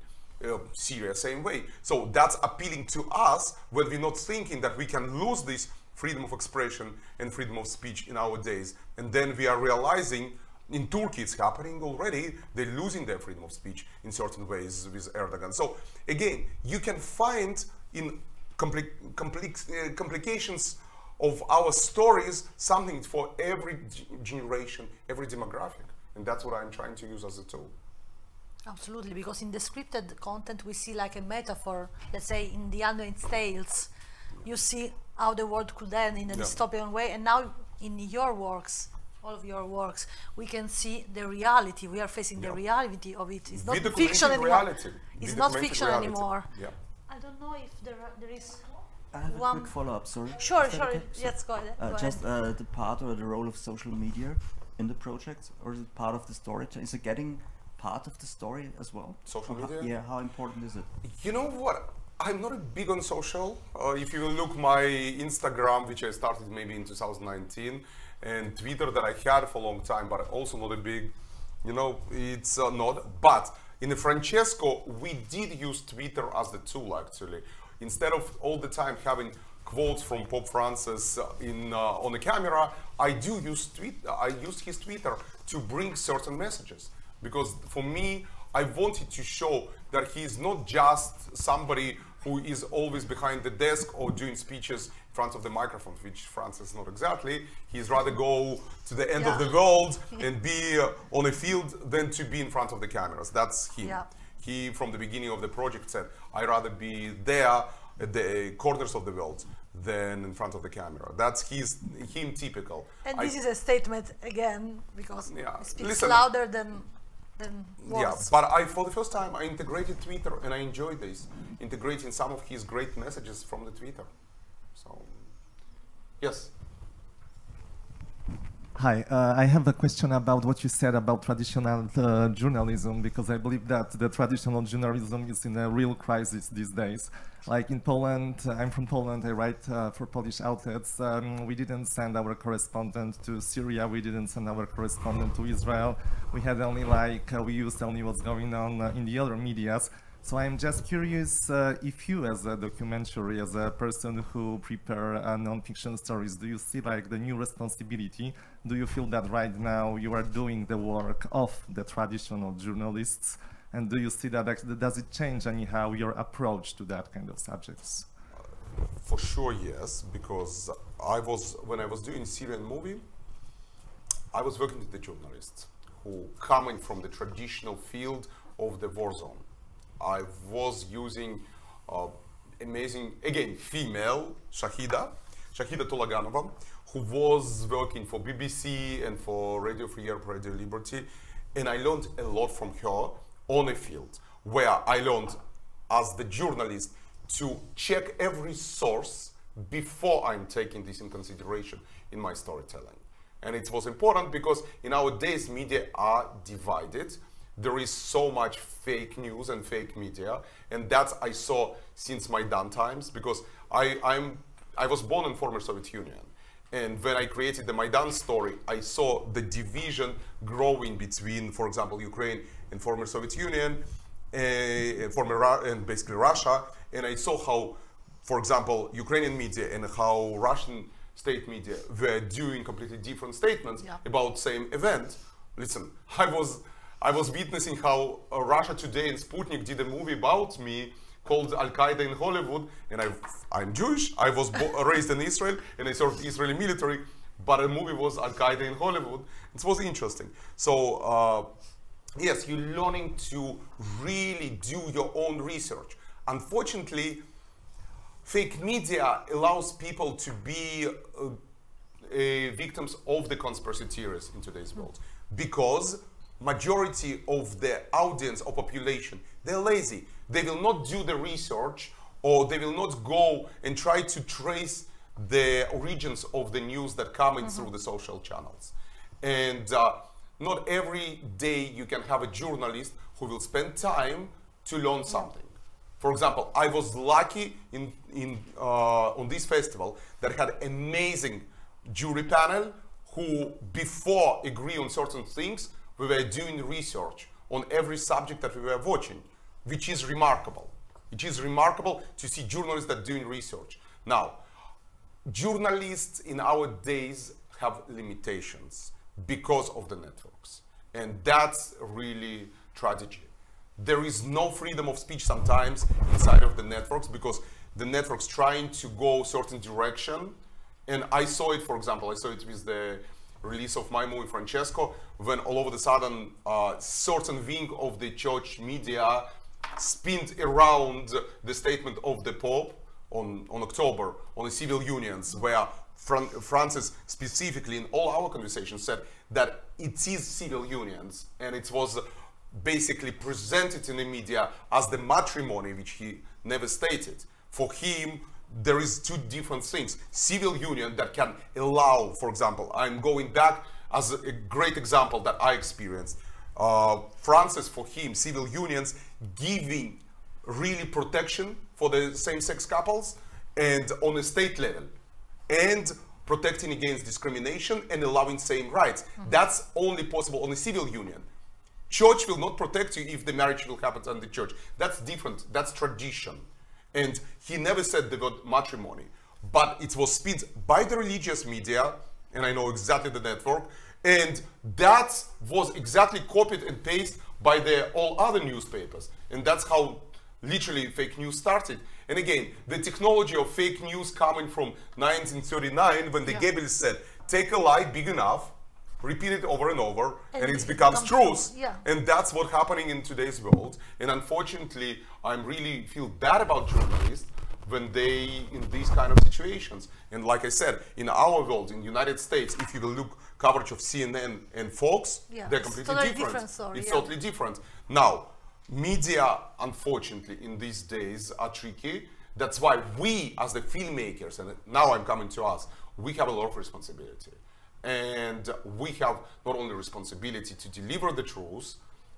Syria, same way. So that's appealing to us when we're not thinking that we can lose this freedom of expression and freedom of speech in our days. And then we are realizing in Turkey it's happening already, they're losing their freedom of speech in certain ways with Erdogan. So again, you can find in complications of our stories something for every generation, every demographic. And that's what I'm trying to use as a tool. Absolutely, because in the scripted content we see like a metaphor. Let's say in The Handmaid's Tales, you see how the world could end in a dystopian way, and now in your works, all of your works, we can see the reality. We are facing the reality of it. It's not fiction anymore. It's not fiction anymore. Yeah. I don't know if there is. I have a quick follow-up, sorry. Sure, Is that sure. okay? Yes, go ahead. Just the part or the role of social media in the project, or is it part of the story? Is it getting part of the story as well? Social media? Yeah, how important is it? You know what? I'm not big on social. If you look my Instagram, which I started maybe in 2019, and Twitter that I had for a long time, but also not a big, you know, it's not. But in the Francesco, we did use Twitter as the tool actually. Instead of all the time having quotes from Pope Francis on the camera, I do use Twitter. I used his Twitter to bring certain messages. Because for me, I wanted to show that he's not just somebody who is always behind the desk or doing speeches in front of the microphone, which Francis is not exactly. He's rather go to the end of the world and be on a field than to be in front of the cameras. That's him. Yeah. He, from the beginning of the project, said, I'd rather be there at the corners of the world than in front of the camera. That's him typical. And this is a statement again, because it speaks Listen, louder than words. Yeah, but for the first time I integrated Twitter, and I enjoyed this, integrating some of his great messages from the Twitter. So, yes. Hi, I have a question about what you said about traditional journalism, because I believe that the traditional journalism is in a real crisis these days. Like in Poland, I'm from Poland, I write for Polish outlets. We didn't send our correspondent to Syria, we didn't send our correspondent to Israel. We had only we used only what's going on in the other medias. So I'm just curious if you, as a documentary, as a person who prepare non-fiction stories, do you see like the new responsibility? Do you feel that right now you are doing the work of the traditional journalists? And do you see that does it change anyhow your approach to that kind of subjects? For sure, yes, because when I was doing Syrian movie, I was working with the journalists who coming from the traditional field of the war zone. I was using amazing, again, female Shahida Tolaganova, who was working for BBC and for Radio Free Europe, Radio Liberty, and I learned a lot from her on a field where I learned as the journalist to check every source before I'm taking this in consideration in my storytelling. And it was important because in our days media are divided. There is so much fake news and fake media, and that I saw since Maidan times, because I was born in former Soviet Union. And when I created the Maidan story, I saw the division growing between, for example, Ukraine and former Soviet Union, and basically Russia. And I saw how, for example, Ukrainian media and how Russian state media were doing completely different statements about same event. Listen, I was witnessing how Russia Today and Sputnik did a movie about me called Al-Qaeda in Hollywood, and I'm Jewish, I was raised in Israel, and I served Israeli military, but the movie was Al-Qaeda in Hollywood. It was interesting. So, yes, you're learning to really do your own research. Unfortunately, fake media allows people to be victims of the conspiracy theories in today's world, because majority of the audience or population, they're lazy. They will not do the research, or they will not go and try to trace the origins of the news that come in through the social channels. And not every day you can have a journalist who will spend time to learn something. For example, I was lucky on this festival that had amazing jury panel who, before agree on certain things, we were doing research on every subject that we were watching, which is remarkable. It is remarkable to see journalists that are doing research. Now, journalists in our days have limitations because of the networks. And that's really tragedy. There is no freedom of speech sometimes inside of the networks because the networks trying to go certain direction. And I saw it, for example, I saw it with the release of my movie Francesco, when all of a sudden certain wing of the church media spinned around the statement of the Pope on October on the civil unions, where Francis specifically in all our conversations said that it is civil unions, and it was basically presented in the media as the matrimony, which he never stated. For him, there is two different things. Civil union that can allow, for example, I'm going back as a great example that I experienced. Francis, for him, civil unions giving really protection for the same-sex couples and on a state level, and protecting against discrimination and allowing same rights. That's only possible on a civil union. Church will not protect you if the marriage will happen in the church. That's different, that's tradition. And he never said the word matrimony, but it was spent by the religious media, and I know exactly the network, and that was exactly copied and pasted by all other newspapers. And that's how literally fake news started. And again, the technology of fake news coming from 1939, when the Goebbels said, take a lie big enough, repeat it over and over, and it becomes truth. And that's what's happening in today's world. And unfortunately, I really feel bad about journalists when they in these kind of situations. And like I said, in our world, in the United States, if you will look coverage of CNN and Fox, they're completely different. It's totally different. Now, media, unfortunately, in these days are tricky. That's why we, as the filmmakers, and now I'm coming to us, we have a lot of responsibility. And we have not only responsibility to deliver the truth,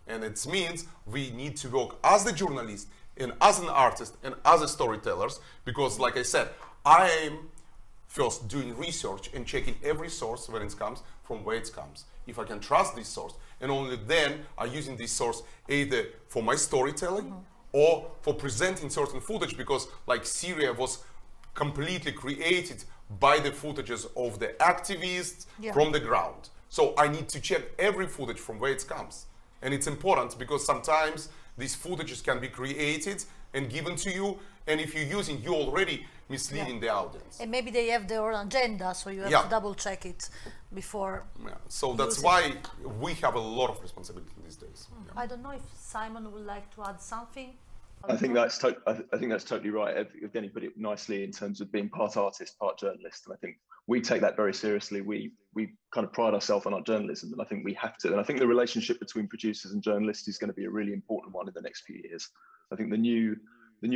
and it means we need to work as the journalist and as an artist and as a storytellers, because like I said, I am first doing research and checking every source when it comes, from where it comes. If I can trust this source, and only then I'm using this source either for my storytelling or for presenting certain footage, because like Syria was completely created by the footages of the activists from the ground. So I need to check every footage from where it comes. And it's important because sometimes these footages can be created and given to you, and if you're using, you're already misleading the audience. And maybe they have their own agenda, so you have to double check it before. So that's why we have a lot of responsibility these days. I don't know if Simon would like to add something. I think that's totally right. Evgeny put it nicely in terms of being part artist, part journalist, and I think we take that very seriously. We kind of pride ourselves on our journalism, and I think we have to. And I think the relationship between producers and journalists is going to be a really important one in the next few years. I think the new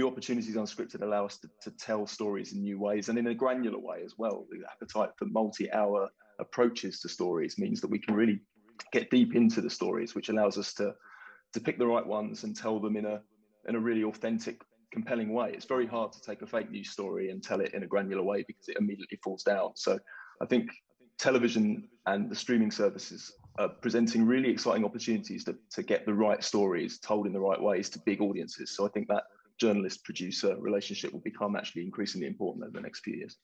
opportunities Unscripted allow us to tell stories in new ways and in a granular way as well. The appetite for multi-hour approaches to stories means that we can really get deep into the stories, which allows us to pick the right ones and tell them in a really authentic, compelling way. It's very hard to take a fake news story and tell it in a granular way because it immediately falls down. So I think television and the streaming services are presenting really exciting opportunities to get the right stories told in the right ways to big audiences. So I think that journalist-producer relationship will become actually increasingly important over the next few years.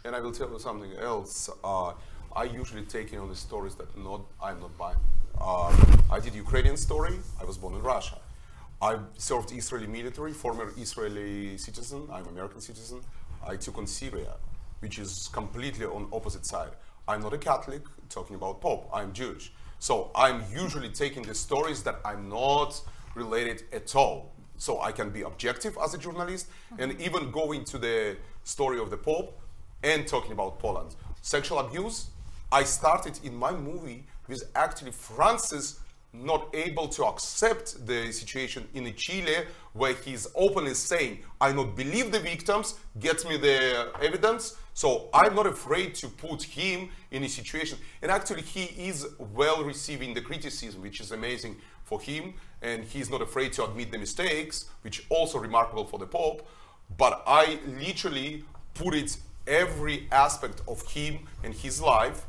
And I will tell you something else. I usually take in on the stories that I'm not buying. I did Ukrainian story. I was born in Russia. I served Israeli military, former Israeli citizen. I'm American citizen. I took on Syria, which is completely on opposite side. I'm not a Catholic, talking about Pope. I'm Jewish. So I'm usually taking the stories that I'm not related at all. So I can be objective as a journalist and even go into the story of the Pope and talking about Poland. Sexual abuse, I started in my movie with actually Francis not able to accept the situation in Chile, where he's openly saying, I not believe the victims, get me the evidence, So I'm not afraid to put him in a situation, and actually he is well receiving the criticism, which is amazing for him, and he's not afraid to admit the mistakes, which also remarkable for the Pope. But I literally put it every aspect of him and his life,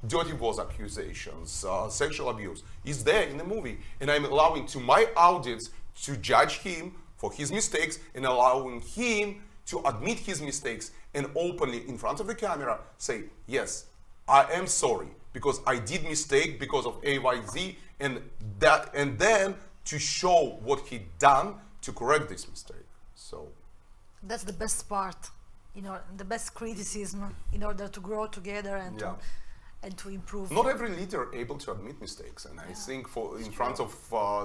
dirty wars accusations, sexual abuse, is there in the movie, and I'm allowing to my audience to judge him for his mistakes and allowing him to admit his mistakes and openly in front of the camera say, yes, I am sorry because I did mistake because of AYZ, and then to show what he done to correct this mistake. So that's the best part, the best criticism in order to grow together and to improve. Not every leader able to admit mistakes, and I think in front of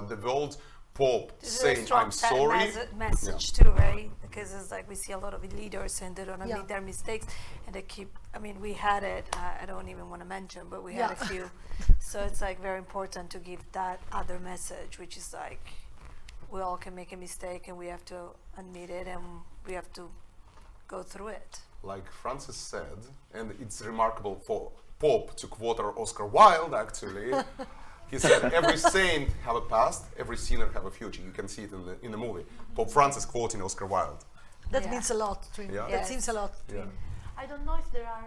the world, Pope saying I'm sorry message too, right? Because it's like we see a lot of leaders and they don't admit their mistakes, and they keep, I mean, we had it, I don't even want to mention, but we had a few. So it's like very important to give that other message, which is like we all can make a mistake and we have to admit it and we have to go through it. Like Francis said, and it's remarkable for Pope to quote our Oscar Wilde actually. He said, every saint have a past, every sinner have a future. You can see it in the movie. Pope Francis quoting Oscar Wilde. That means a lot to him. That seems a lot to him. I don't know if there are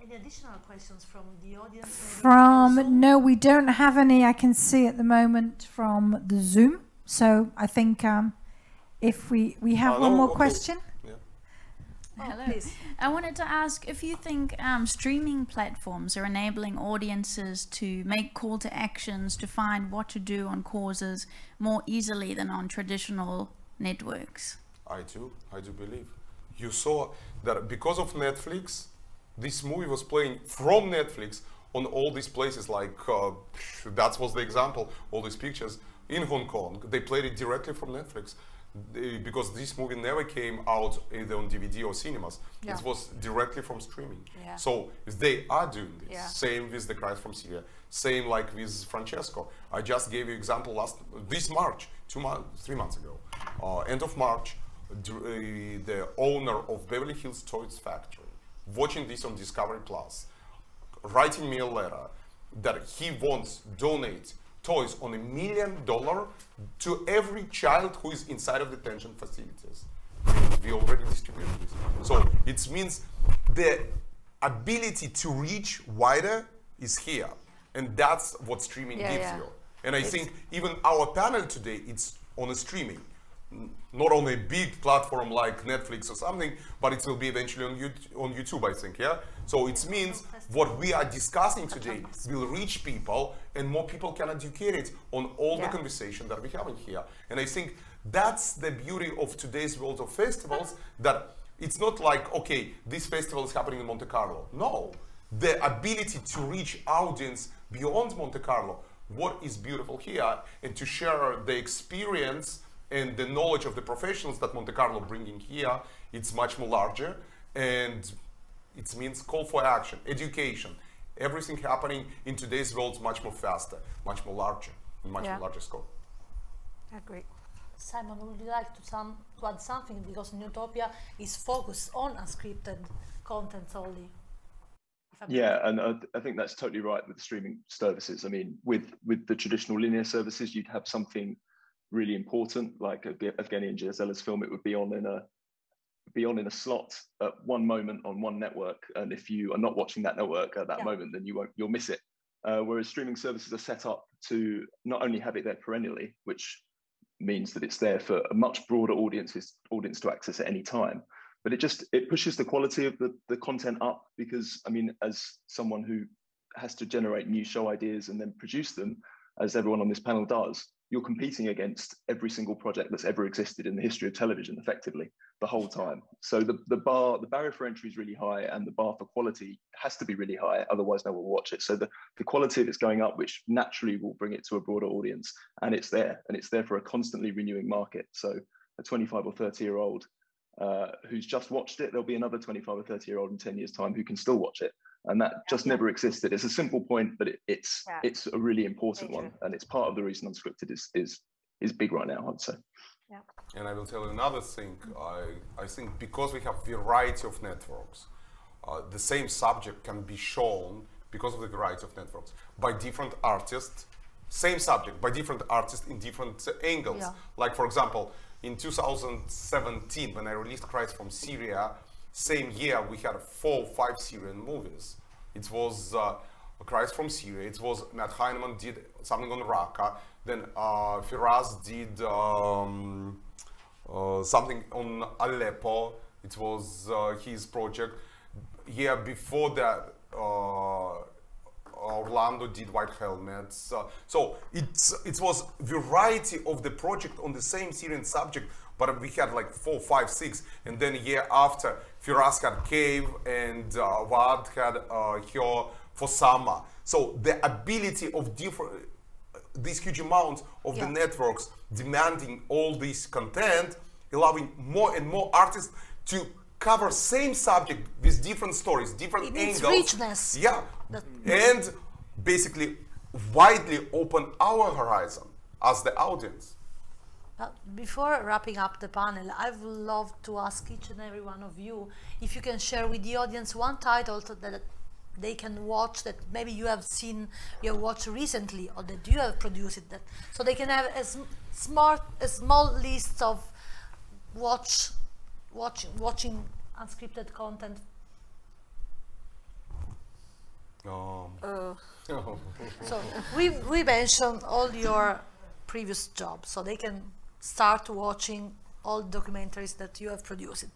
any additional questions from the audience. No, we don't have any I can see at the moment from the Zoom. So I think if we have one more question. Hello. I wanted to ask if you think streaming platforms are enabling audiences to make call to actions to find what to do on causes more easily than on traditional networks. I do believe. You saw that because of Netflix, this movie was playing from Netflix on all these places, like that was the example, all these pictures in Hong Kong. They played it directly from Netflix. Because this movie never came out either on DVD or cinemas. It was directly from streaming. So they are doing this. Same with The Christ from Syria. Same like with Francesco. I just gave you example this March, 3 months ago. End of March, the owner of Beverly Hills Toys Factory, watching this on Discovery Plus, writing me a letter that he wants donate toys on $1 million to every child who is inside of detention facilities. We already distributed this. So it means the ability to reach wider is here. And that's what streaming gives you. And I think even our panel today, it's on a streaming. Not on a big platform like Netflix or something, but it will be eventually on YouTube, I think, So it means what we are discussing today will reach people and more people can educate it on all the conversation that we have in here. And I think that's the beauty of today's world of festivals, that it's not like, okay, this festival is happening in Monte-Carlo. No, the ability to reach audience beyond Monte-Carlo, what is beautiful here, and to share the experience and the knowledge of the professionals that Monte-Carlo bringing here, it's much more larger, and it means call for action, education, everything happening in today's world much more faster, much more larger, and much more larger scope. I agree. Simon, would you like to add something, because Nutopia is focused on unscripted content only? Yeah, and I think that's totally right with the streaming services. I mean, with the traditional linear services, you'd have something really important, like Evgeny and Gisella's film. It would be on in a slot at one moment on one network, and if you are not watching that network at that moment, then you'll miss it. Whereas streaming services are set up to not only have it there perennially, which means that it's there for a much broader audience to access at any time, but it pushes the quality of the content up, because I mean, as someone who has to generate new show ideas and then produce them, as everyone on this panel does, you're competing against every single project that's ever existed in the history of television, effectively, the whole time. So the barrier for entry is really high, and the bar for quality has to be really high, otherwise no one will watch it. So the quality of it's going up, which naturally will bring it to a broader audience, and it's there for a constantly renewing market. So a 25 or 30-year-old who's just watched it, there'll be another 25 or 30-year-old in 10 years' time who can still watch it. And that just never existed. It's a simple point, but it's a really important one, and it's part of the reason Unscripted is big right now, I'd say. Yeah. And I will tell you another thing. I think because we have variety of networks, the same subject can be shown because of the variety of networks by different artists, same subject by different artists in different angles. Yeah. Like for example, in 2017, when I released Cries from Syria, same year we had 4 or 5 Syrian movies. It was Cries from Syria, it was Matt Heineman did something on Raqqa, then Firas did something on Aleppo, it was his project. Year before that, Orlando did White Helmets. So it was variety of the project on the same Syrian subject, but we had like 4, 5, 6, and then a year after, Firas had Cave and Vad had here for Sama. So the ability of different, these huge amounts of the networks demanding all this content, allowing more and more artists to cover same subject with different stories, different angles. Richness. Yeah, and basically widely open our horizon as the audience. Before wrapping up the panel, I would love to ask each and every one of you if you can share with the audience one title that they can watch that maybe you have seen, you have watched recently, or that you have produced it, that so they can have a small list of watching unscripted content. So we mentioned all your previous jobs, so they can start watching all documentaries that you have produced.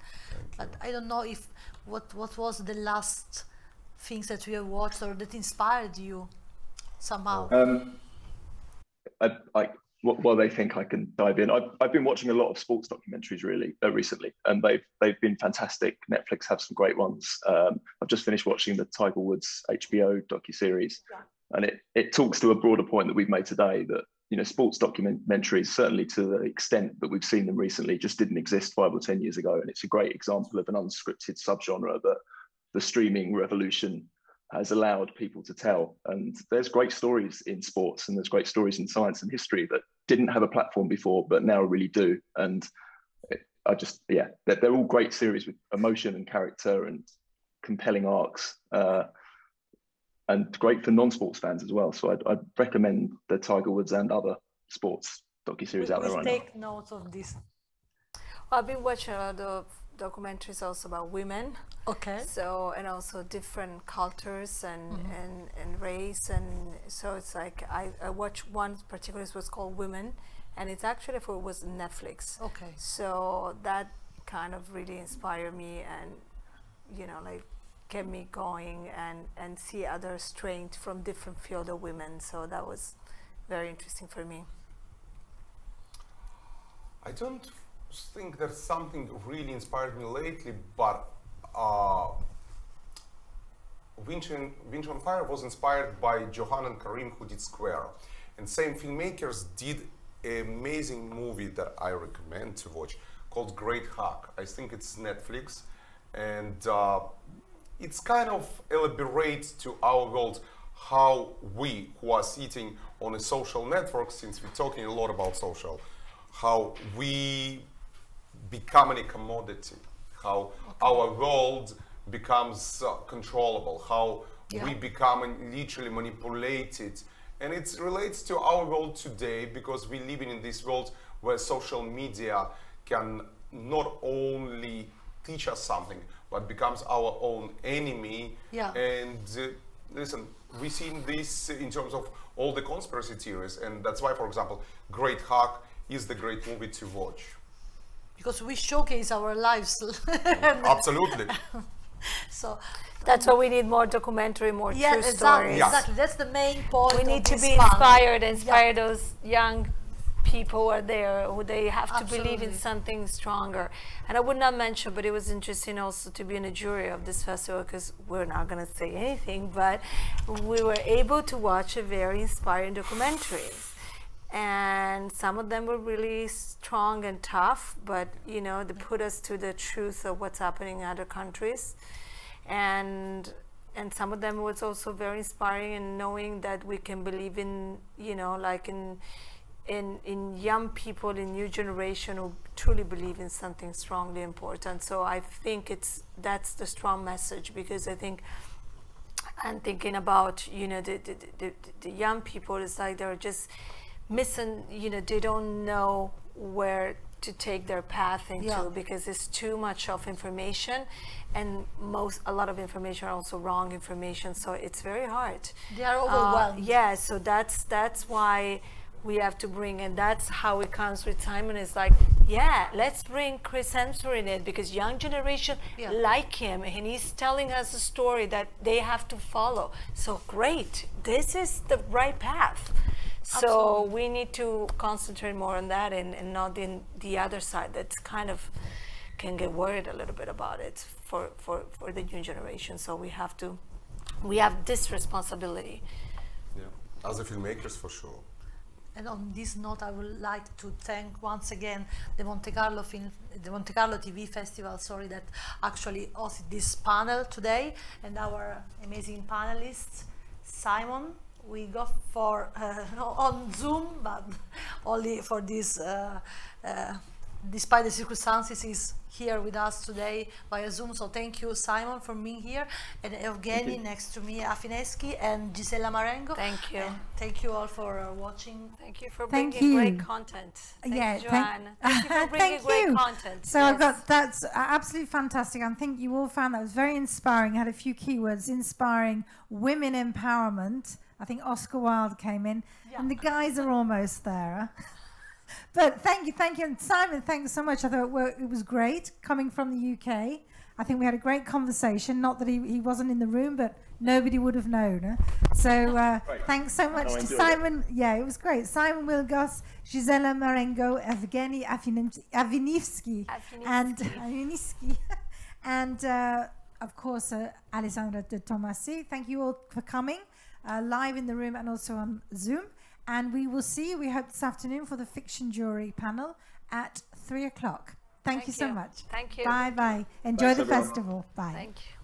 But I don't know if what was the last things that you have watched or that inspired you somehow. Well, they think I can dive in. I've been watching a lot of sports documentaries really recently, and they've been fantastic. Netflix have some great ones. I've just finished watching the Tiger Woods HBO docuseries, and it talks to a broader point that we've made today, that sports documentaries, certainly to the extent that we've seen them recently, just didn't exist 5 or 10 years ago, and it's a great example of an unscripted subgenre that the streaming revolution has allowed people to tell. And there's great stories in sports, and there's great stories in science and history that didn't have a platform before, but now really do. And they're all great series with emotion and character and compelling arcs, and great for non-sports fans as well. So I'd recommend the Tiger Woods and other sports docuseries out there right now. Take note of this. Well, I've been watching a lot of documentaries also about women. Okay. So, and also different cultures and race, and so it's like I watched one particular, it was called Women, and it's actually was Netflix. Okay. So that kind of really inspired me, and like kept me going and see other strength from different field of women. So that was very interesting for me. I don't think there's something really inspired me lately, but Winter on Fire was inspired by Johan and Karim, who did Square, and same filmmakers did an amazing movie that I recommend to watch called Great Hack. I think it's Netflix, and it's kind of elaborates to our world how we who are sitting on a social network, since we're talking a lot about social, how we become a commodity, how our world becomes controllable, how we become literally manipulated. And it relates to our world today, because we're living in this world where social media can not only teach us something, but becomes our own enemy. And listen, we've seen this in terms of all the conspiracy theories, and that's why, for example, Great Hack is the great movie to watch. Because we showcase our lives. Absolutely. So that's why we need more documentary, more true stories. Exactly. That's the main point. We need to be inspired, inspire those young people who are there, who they have to believe in something stronger. And I would not mention, but it was interesting also to be in a jury of this festival, because we're not going to say anything, but we were able to watch a very inspiring documentaries. And some of them were really strong and tough, but they put us to the truth of what's happening in other countries. And some of them was also very inspiring in knowing that we can believe in, like in in young people, in new generation who truly believe in something strongly important. So I think that's the strong message, because I think I'm thinking about, you know, the young people. It's like they're just missing, you know, they don't know where to take their path into, because it's too much of information, and a lot of information are also wrong information, so it's very hard. They are overwhelmed. Yeah, so that's why we have to bring, and that's how it comes with Simon. Is like, yeah, let's bring Chris Hemsworth in it, because young generation like him, and he's telling us a story that they have to follow. So great, this is the right path. So Absolutely. we need to concentrate more on that, and not in the other side that's kind of can get worried a little bit about it for the new generation. So we have this responsibility. Yeah, as a filmmakers, for sure. And on this note, I would like to thank once again the Monte-Carlo TV Festival, that actually hosted this panel today, and our amazing panelists, Simon. We go for on Zoom, but only for this, despite the circumstances, he's here with us today via Zoom. So thank you, Simon, for being here, and Evgeny next to me, Afineevsky, and Gisella Marengo. Thank you. And thank you all for watching. Thank you for bringing great content. Thank you, Joanne. Thank you for bringing great content. So I've got, that's absolutely fantastic. I think you all found that was very inspiring. I had a few keywords: inspiring, women empowerment. I think Oscar Wilde came in, and the guys are almost there. But thank you, and Simon, thanks so much. I thought it was great coming from the UK. I think we had a great conversation. Not that he wasn't in the room, but nobody would have known. So thanks so much to Simon. Yeah, it was great. Simon Willgoss, Gisella Marengo, Evgeny Afineevsky, and of course Alessandra de Tommasi. Thank you all for coming. Live in the room and also on Zoom, and we will see you, we hope, this afternoon for the fiction jury panel at 3 o'clock. Thank you so much. Thank you. Bye bye. Enjoy the festival. Bye. Thank you.